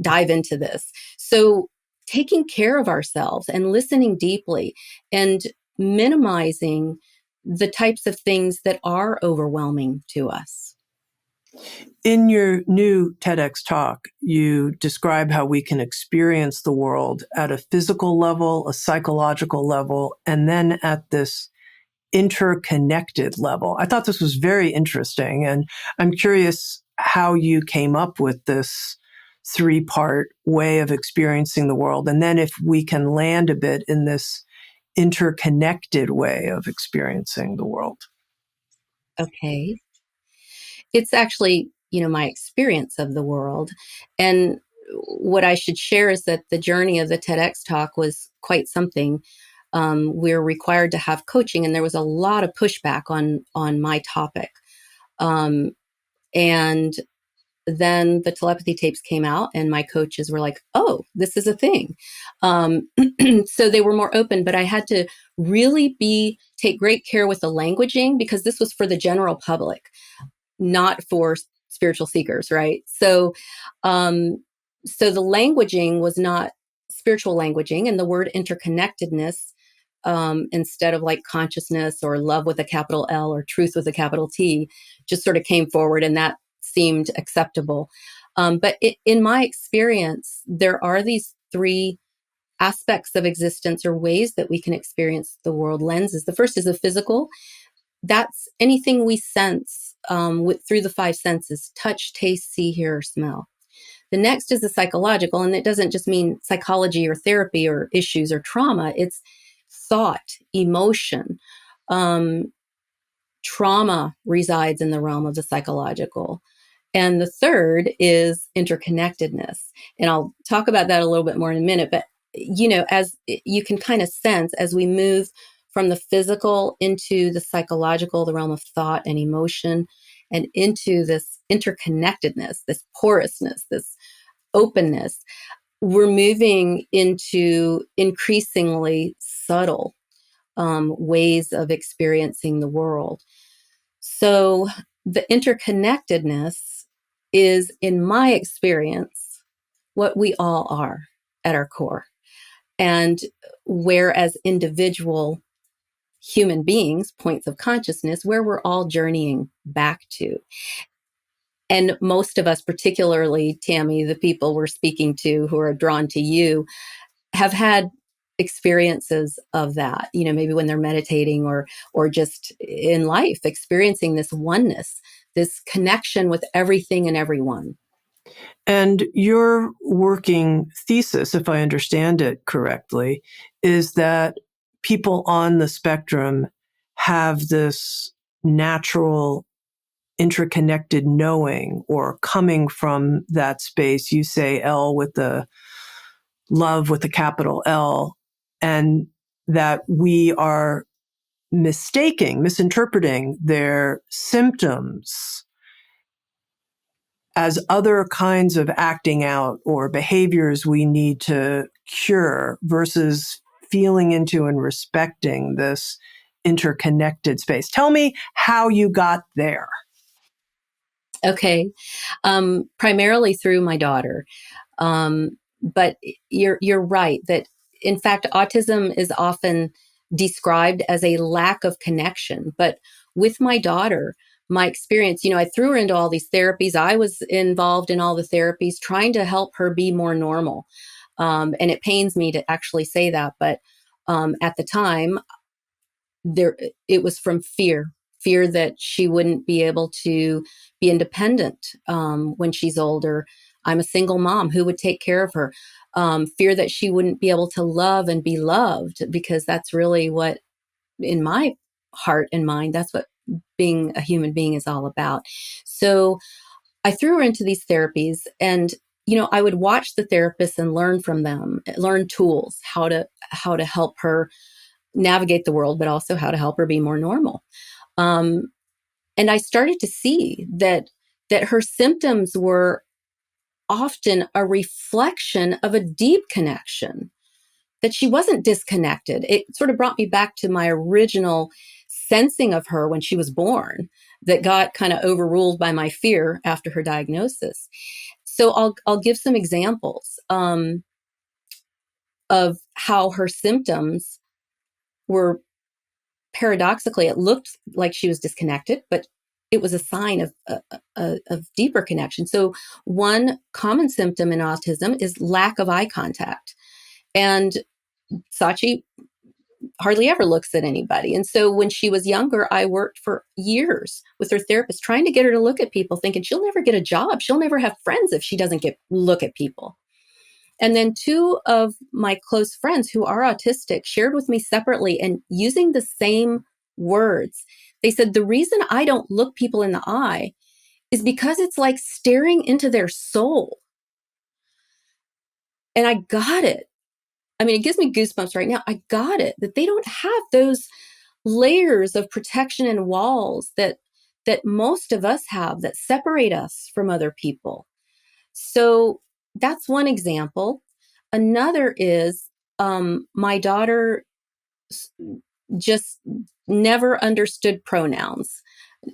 Speaker 3: dive into this. So taking care of ourselves and listening deeply and minimizing the types of things that are overwhelming to us.
Speaker 1: In your new TEDx talk, you describe how we can experience the world at a physical level, a psychological level, and then at this interconnected level. I thought this was very interesting, and I'm curious how you came up with this three-part way of experiencing the world, and then if we can land a bit in this interconnected way of experiencing the world.
Speaker 3: Okay. It's actually, my experience of the world. And what I should share is that the journey of the TEDx talk was quite something. We're required to have coaching, and there was a lot of pushback on my topic. And then the telepathy tapes came out, and my coaches were like, oh, this is a thing. So they were more open, but I had to really take great care with the languaging, because this was for the general public, not for spiritual seekers, right? So So the languaging was not spiritual languaging, and the word interconnectedness, instead of like consciousness or love with a capital L or truth with a capital T, just sort of came forward, and that seemed acceptable. But in my experience, there are these three aspects of existence or ways that we can experience the world, lenses. The first is the physical. That's anything we sense through the five senses: touch, taste, see, hear, or smell. The next is the psychological, and it doesn't just mean psychology or therapy or issues or trauma. It's thought, emotion. Trauma resides in the realm of the psychological. And the third is interconnectedness. And I'll talk about that a little bit more in a minute. But, as you can kind of sense, as we move from the physical into the psychological, the realm of thought and emotion, and into this interconnectedness, this porousness, this openness, we're moving into increasingly subtle ways of experiencing the world. So the interconnectedness is, in my experience, what we all are at our core. And whereas individual human beings, points of consciousness, where we're all journeying back to. And most of us, particularly Tami, the people we're speaking to who are drawn to you, have had experiences of that, maybe when they're meditating or just in life, experiencing this oneness, this connection with everything and everyone.
Speaker 1: And your working thesis, if I understand it correctly, is that people on the spectrum have this natural interconnected knowing, or coming from that space. You say L with the love with a capital L, and that we are misinterpreting their symptoms as other kinds of acting out or behaviors we need to cure, versus feeling into and respecting this interconnected space. Tell me how you got there.
Speaker 3: Okay. Primarily through my daughter. But you're right that, in fact, autism is often described as a lack of connection. But with my daughter, my experience, I threw her into all these therapies. I was involved in all the therapies, trying to help her be more normal. And it pains me to actually say that, but at the time, it was from fear that she wouldn't be able to be independent when she's older. I'm a single mom. Who would take care of her? Fear that she wouldn't be able to love and be loved, because that's really what, in my heart and mind, that's what being a human being is all about. So I threw her into these therapies, and I would watch the therapists and learn from them, learn tools, how to help her navigate the world, but also how to help her be more normal. And I started to see that her symptoms were often a reflection of a deep connection, that she wasn't disconnected. It sort of brought me back to my original sensing of her when she was born, that got kind of overruled by my fear after her diagnosis. So I'll give some examples of how her symptoms were, paradoxically, it looked like she was disconnected, but it was a sign of deeper connection. So one common symptom in autism is lack of eye contact. And Sachi hardly ever looks at anybody. And so when she was younger, I worked for years with her therapist, trying to get her to look at people, thinking she'll never get a job. She'll never have friends if she doesn't look at people. And then two of my close friends who are autistic shared with me separately, and using the same words. They said, the reason I don't look people in the eye is because it's like staring into their soul. And I got it. I mean, it gives me goosebumps right now. I got it, that they don't have those layers of protection and walls that most of us have, that separate us from other people. So that's one example. Another is my daughter just never understood pronouns.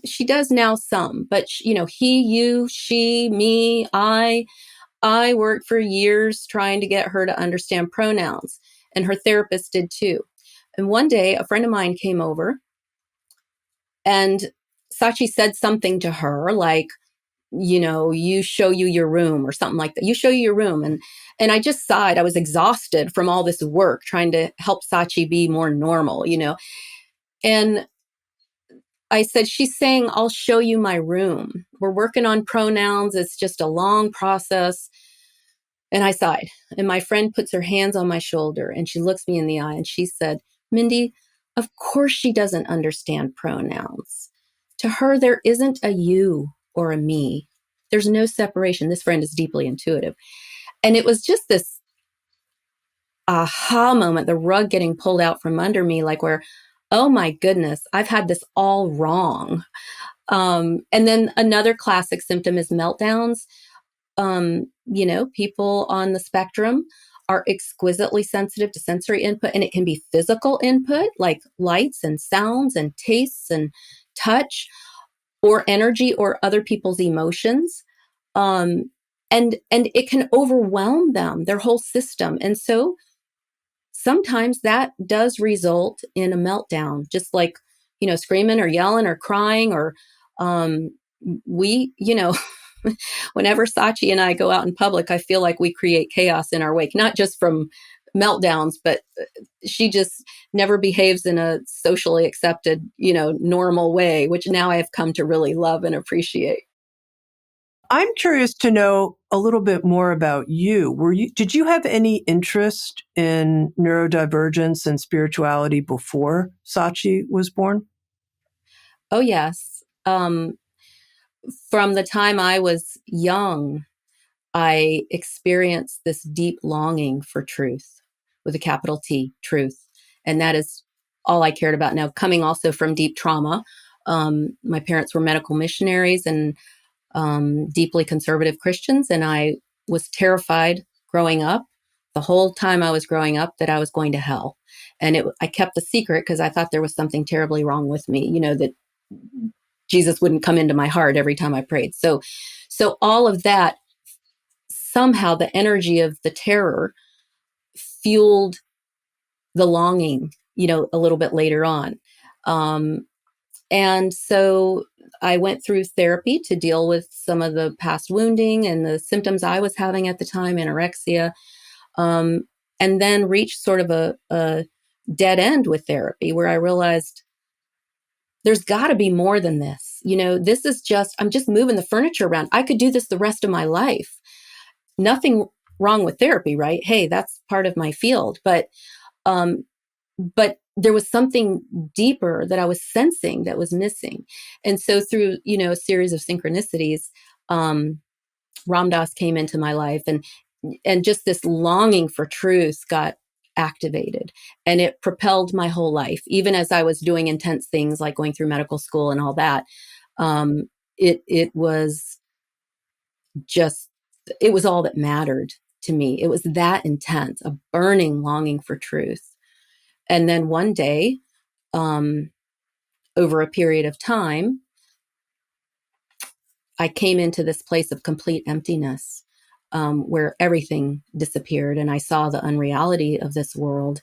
Speaker 3: She does now some, but he, you, she, me, I. I worked for years trying to get her to understand pronouns, and her therapist did too. And one day, a friend of mine came over, and Sachi said something to her like, you show you your room or something like that. You show you your room. And I just sighed. I was exhausted from all this work trying to help Sachi be more normal, And I said, she's saying, I'll show you my room. We're working on pronouns. It's just a long process. And I sighed. And my friend puts her hands on my shoulder and she looks me in the eye and she said, Mindy, of course she doesn't understand pronouns. To her, there isn't a you or a me. There's no separation. This friend is deeply intuitive. And it was just this aha moment, the rug getting pulled out from under me, like where, oh my goodness, I've had this all wrong. And then another classic symptom is meltdowns. People on the spectrum are exquisitely sensitive to sensory input, and it can be physical input like lights and sounds and tastes and touch, or energy or other people's emotions. And it can overwhelm them, their whole system. And so sometimes that does result in a meltdown, just like, screaming or yelling or crying or whenever Sachi and I go out in public, I feel like we create chaos in our wake, not just from meltdowns, but she just never behaves in a socially accepted, normal way, which now I have come to really love and appreciate.
Speaker 1: I'm curious to know a little bit more about you. Did you have any interest in neurodivergence and spirituality before Sachi was born?
Speaker 3: Oh, yes. From the time I was young, I experienced this deep longing for truth with a capital T, truth. And that is all I cared about. Now, coming also from deep trauma, my parents were medical missionaries and deeply conservative Christians. And I was terrified growing up, the whole time I was growing up, that I was going to hell. And I kept the secret because I thought there was something terribly wrong with me, that Jesus wouldn't come into my heart every time I prayed. So all of that, somehow the energy of the terror fueled the longing, a little bit later on. And so I went through therapy to deal with some of the past wounding and the symptoms I was having at the time, anorexia, and then reached sort of a dead end with therapy where I realized there's got to be more than this. This is I'm just moving the furniture around. I could do this the rest of my life. Nothing wrong with therapy, right? Hey, that's part of my field. But there was something deeper that I was sensing that was missing. And so through, a series of synchronicities, Ram Dass came into my life and just this longing for truth got activated, and it propelled my whole life. Even as I was doing intense things like going through medical school and all that, it was all that mattered to me. It was that intense, a burning longing for truth. And then one day, over a period of time, I came into this place of complete emptiness, where everything disappeared, and I saw the unreality of this world,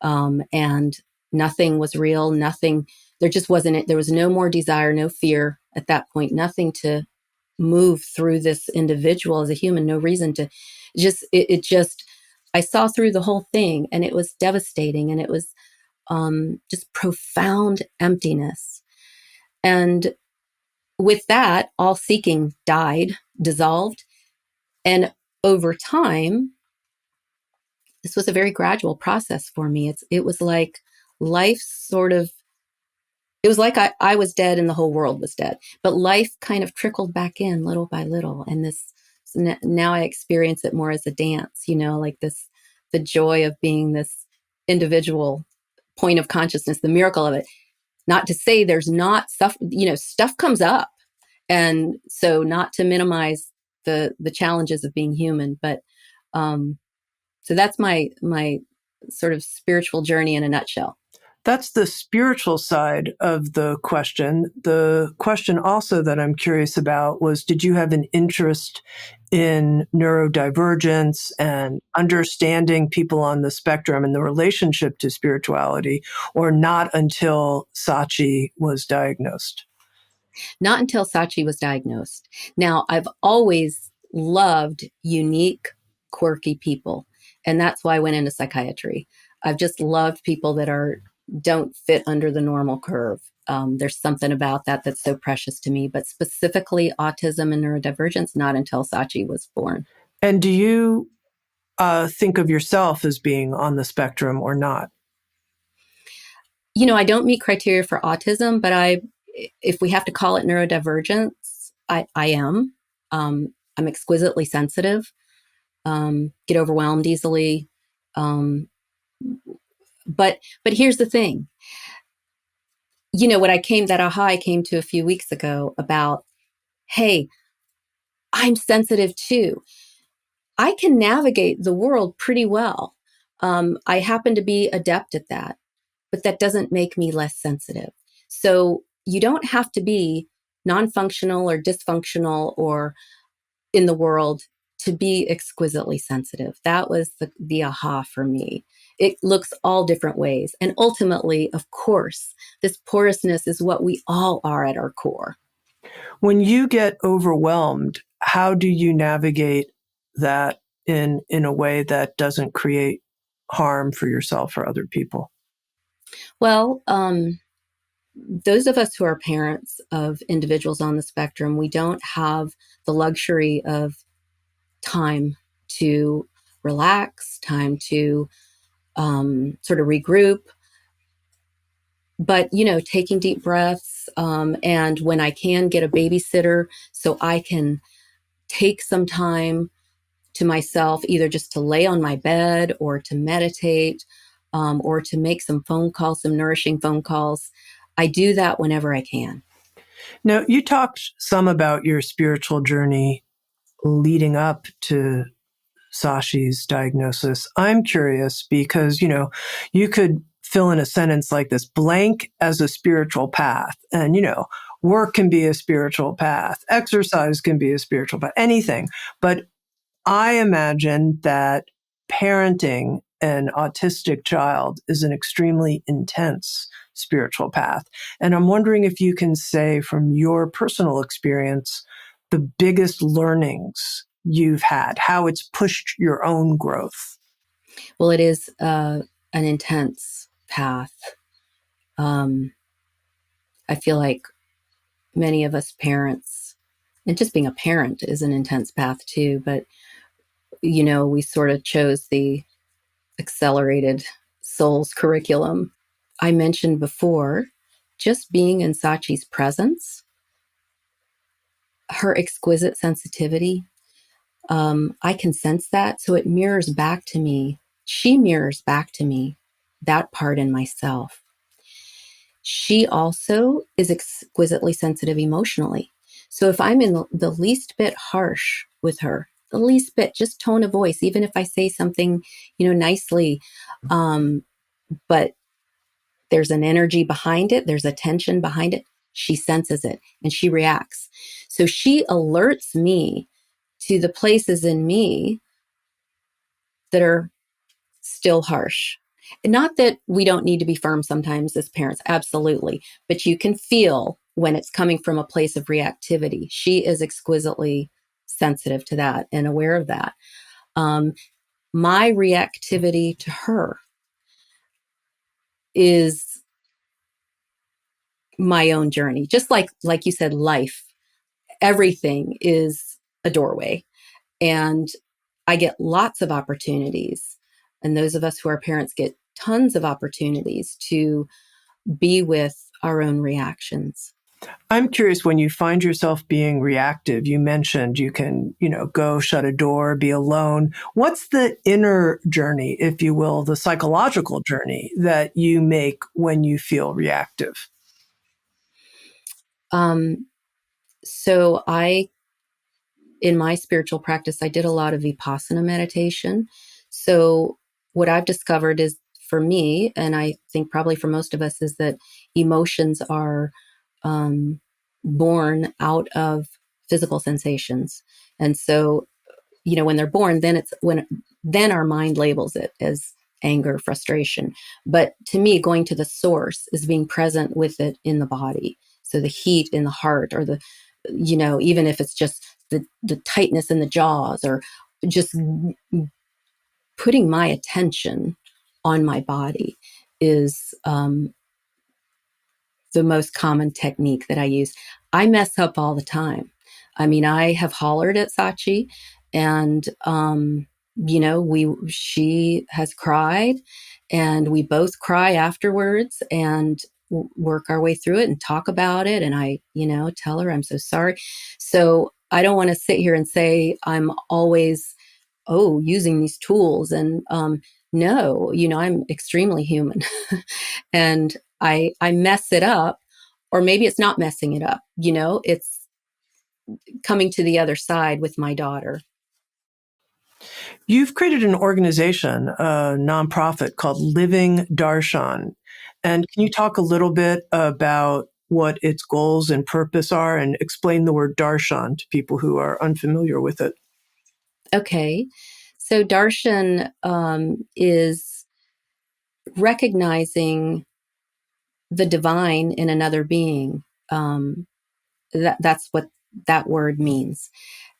Speaker 3: and nothing was real. Nothing. There just wasn't it. There was no more desire, no fear at that point. Nothing to move through this individual as a human. No reason to. I saw through the whole thing, and it was devastating, and it was just profound emptiness. And with that, all seeking died, dissolved. And over time, this was a very gradual process for me. It was like life it was like I was dead and the whole world was dead. But life kind of trickled back in little by little. And now I experience it more as a dance, like the joy of being this individual point of consciousness, the miracle of it. Not to say there's not stuff, stuff comes up. And so not to minimize the challenges of being human, but so that's my sort of spiritual journey in a nutshell.
Speaker 1: That's the spiritual side of the question. The question also that I'm curious about was, did you have an interest in neurodivergence and understanding people on the spectrum and the relationship to spirituality, or not until Sachi was diagnosed?
Speaker 3: Not until Sachi was diagnosed. Now, I've always loved unique, quirky people, and that's why I went into psychiatry. I've just loved people that don't fit under the normal curve. There's something about that that's so precious to me, but specifically autism and neurodivergence, not until Sachi was born.
Speaker 1: And do you think of yourself as being on the spectrum or not?
Speaker 3: I don't meet criteria for autism, but if we have to call it neurodivergence, I am. I'm exquisitely sensitive, get overwhelmed easily. But here's the thing. That aha I came to a few weeks ago about, hey, I'm sensitive too. I can navigate the world pretty well. I happen to be adept at that, but that doesn't make me less sensitive. So you don't have to be non-functional or dysfunctional or in the world to be exquisitely sensitive. That was the aha for me. It looks all different ways. And ultimately, of course, this porousness is what we all are at our core.
Speaker 1: When you get overwhelmed, how do you navigate that in a way that doesn't create harm for yourself or other people?
Speaker 3: Well, those of us who are parents of individuals on the spectrum, we don't have the luxury of time to relax, time to sort of regroup. But, taking deep breaths, and when I can, get a babysitter so I can take some time to myself, either just to lay on my bed or to meditate, or to make some phone calls, some nourishing phone calls. I do that whenever I can.
Speaker 1: Now, you talked some about your spiritual journey leading up to Sachi's diagnosis. I'm curious because, you could fill in a sentence like this: blank as a spiritual path. And, work can be a spiritual path. Exercise can be a spiritual path, anything. But I imagine that parenting an autistic child is an extremely intense spiritual path. And I'm wondering if you can say from your personal experience, the biggest learnings you've had, how it's pushed your own growth.
Speaker 3: Well, it is an intense path. I feel like many of us parents, and just being a parent is an intense path too, but we sort of chose the accelerated souls curriculum. I mentioned before, just being in Sachi's presence, her exquisite sensitivity, I can sense that. So it mirrors back to me. She mirrors back to me that part in myself. She also is exquisitely sensitive emotionally. So if I'm in the least bit harsh with her, the least bit, just tone of voice, even if I say something, nicely, but there's an energy behind it, there's a tension behind it, she senses it and she reacts. So she alerts me to the places in me that are still harsh. Not that we don't need to be firm sometimes as parents, absolutely, but you can feel when it's coming from a place of reactivity. She is exquisitely sensitive to that and aware of that. My reactivity to her is my own journey. Just like you said, life, everything is a doorway. And I get lots of opportunities. And those of us who are parents get tons of opportunities to be with our own reactions.
Speaker 1: I'm curious, when you find yourself being reactive, you mentioned you can, go shut a door, be alone. What's the inner journey, if you will, the psychological journey that you make when you feel reactive?
Speaker 3: So in my spiritual practice, I did a lot of Vipassana meditation. So what I've discovered is, for me, and I think probably for most of us, is that emotions are born out of physical sensations. And so when they're born, then our mind labels it as anger, frustration. But to me, going to the source is being present with it in the body. So the heat in the heart, or even if it's just the tightness in the jaws, or just putting my attention on my body is the most common technique that I use. I mess up all the time. I mean, I have hollered at Sachi, and she has cried, and we both cry afterwards and work our way through it and talk about it. And I, tell her I'm so sorry. So I don't want to sit here and say I'm always using these tools. And no, I'm extremely human. And I mess it up, or maybe it's not messing it up. It's coming to the other side with my daughter.
Speaker 1: You've created an organization, a nonprofit called Living Darshan. And can you talk a little bit about what its goals and purpose are, and explain the word darshan to people who are unfamiliar with it?
Speaker 3: Okay. So darshan is recognizing the divine in another being. That's what that word means.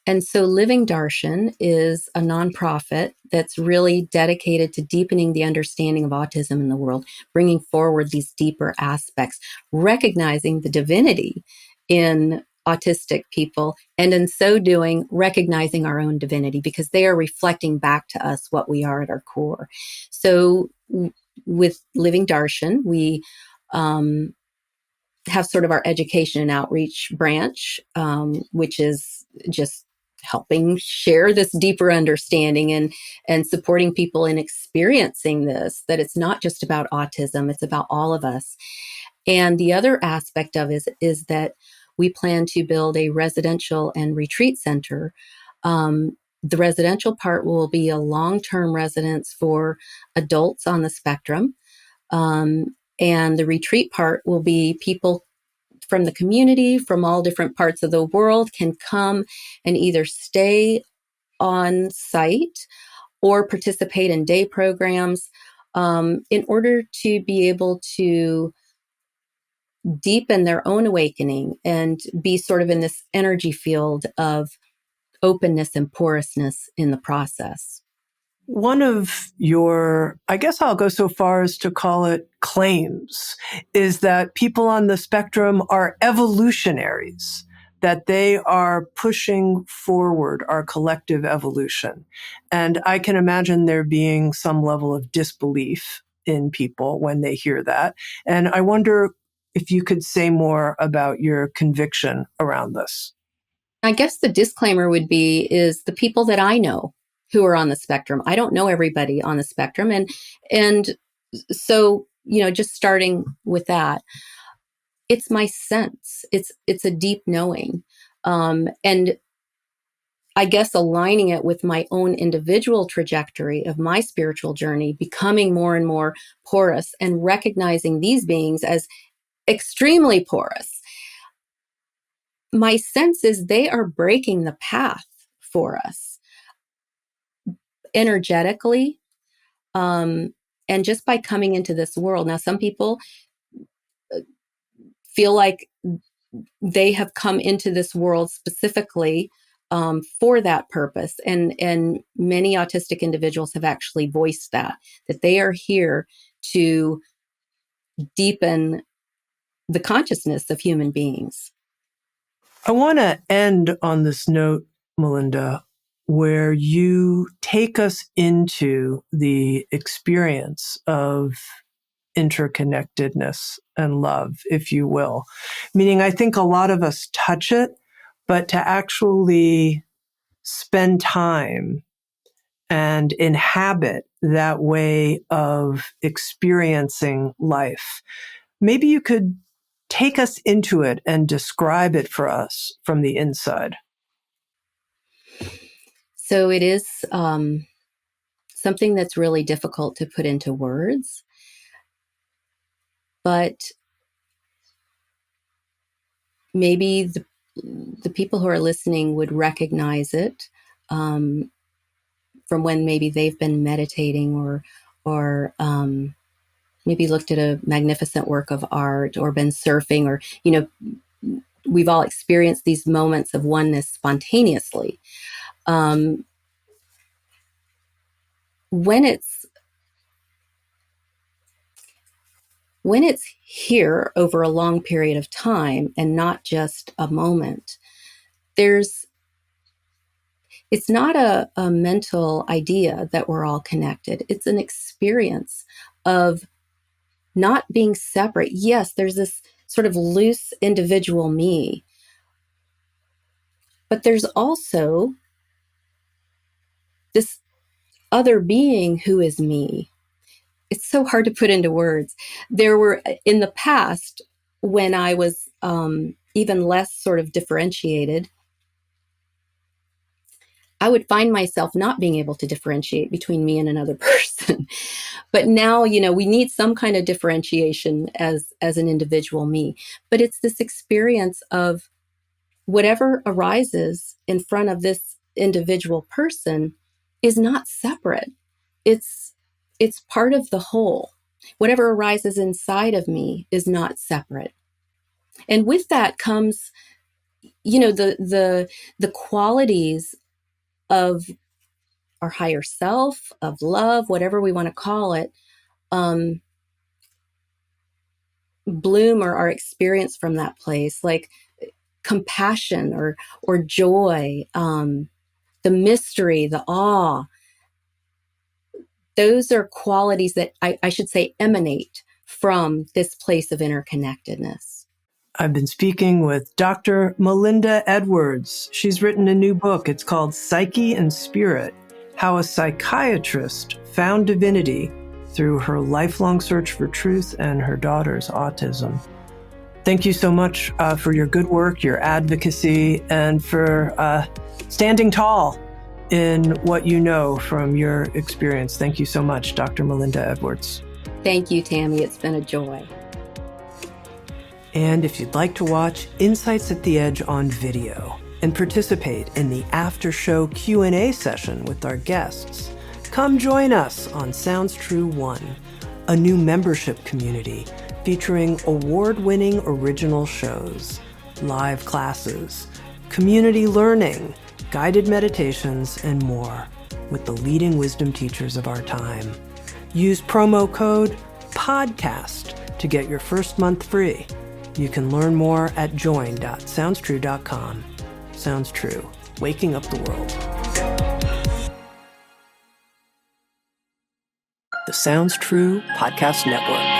Speaker 3: And so Living Darshan is a nonprofit that's really dedicated to deepening the understanding of autism in the world, bringing forward these deeper aspects, recognizing the divinity in autistic people, and in so doing, recognizing our own divinity, because they are reflecting back to us what we are at our core. So with Living Darshan, we have sort of our education and outreach branch, which is just helping share this deeper understanding and supporting people in experiencing this, that it's not just about autism, it's about all of us. And the other aspect of it is that we plan to build a residential and retreat center. The residential part will be a long-term residence for adults on the spectrum. And the retreat part will be people from the community, from all different parts of the world, can come and either stay on site or participate in day programs in order to be able to deepen their own awakening and be sort of in this energy field of openness and porousness in the process.
Speaker 1: One of your, I guess I'll go so far as to call it claims, is that people on the spectrum are evolutionaries, that they are pushing forward our collective evolution. And I can imagine there being some level of disbelief in people when they hear that. And I wonder if you could say more about your conviction around this.
Speaker 3: I guess the disclaimer would be is the people that I know who are on the spectrum. I don't know everybody on the spectrum. And so, just starting with that, it's my sense. It's a deep knowing. And I guess aligning it with my own individual trajectory of my spiritual journey, becoming more and more porous and recognizing these beings as extremely porous. My sense is they are breaking the path for us energetically, and just by coming into this world. Now, some people feel like they have come into this world specifically for that purpose, and many autistic individuals have actually voiced that they are here to deepen the consciousness of human beings.
Speaker 1: I want to end on this note, Melinda, where you take us into the experience of interconnectedness and love, if you will. Meaning, I think a lot of us touch it, but to actually spend time and inhabit that way of experiencing life. Maybe you could take us into it and describe it for us from the inside.
Speaker 3: So it is something that's really difficult to put into words, but maybe the people who are listening would recognize it from when maybe they've been meditating or maybe looked at a magnificent work of art or been surfing, or, we've all experienced these moments of oneness spontaneously. When it's here over a long period of time and not just a moment, it's not a mental idea that we're all connected. It's an experience of not being separate. Yes, there's this sort of loose individual me, but there's also this other being who is me. It's so hard to put into words. There were, in the past, when I was even less sort of differentiated, I would find myself not being able to differentiate between me and another person. But now, we need some kind of differentiation as an individual me. But it's this experience of whatever arises in front of this individual person is not separate. It's part of the whole. Whatever arises inside of me is not separate. And with that comes, the qualities of our higher self, of love, whatever we want to call it, bloom or are experienced from that place, like compassion or joy, the mystery, the awe. Those are qualities that I should say emanate from this place of interconnectedness.
Speaker 1: I've been speaking with Dr. Melinda Edwards. She's written a new book. It's called Psyche and Spirit: How a Psychiatrist Found Divinity Through Her Lifelong Search for Truth and Her Daughter's Autism. Thank you so much for your good work, your advocacy, and for standing tall in what you know from your experience. Thank you so much, Dr. Melinda Edwards.
Speaker 3: Thank you, Tami. It's been a joy.
Speaker 1: And if you'd like to watch Insights at the Edge on video and participate in the after-show Q&A session with our guests, come join us on Sounds True 1, a new membership community featuring award-winning original shows, live classes, community learning, guided meditations, and more with the leading wisdom teachers of our time. Use promo code PODCAST to get your first month free. You can learn more at join.soundstrue.com. Sounds True, waking up the world. The Sounds True Podcast Network.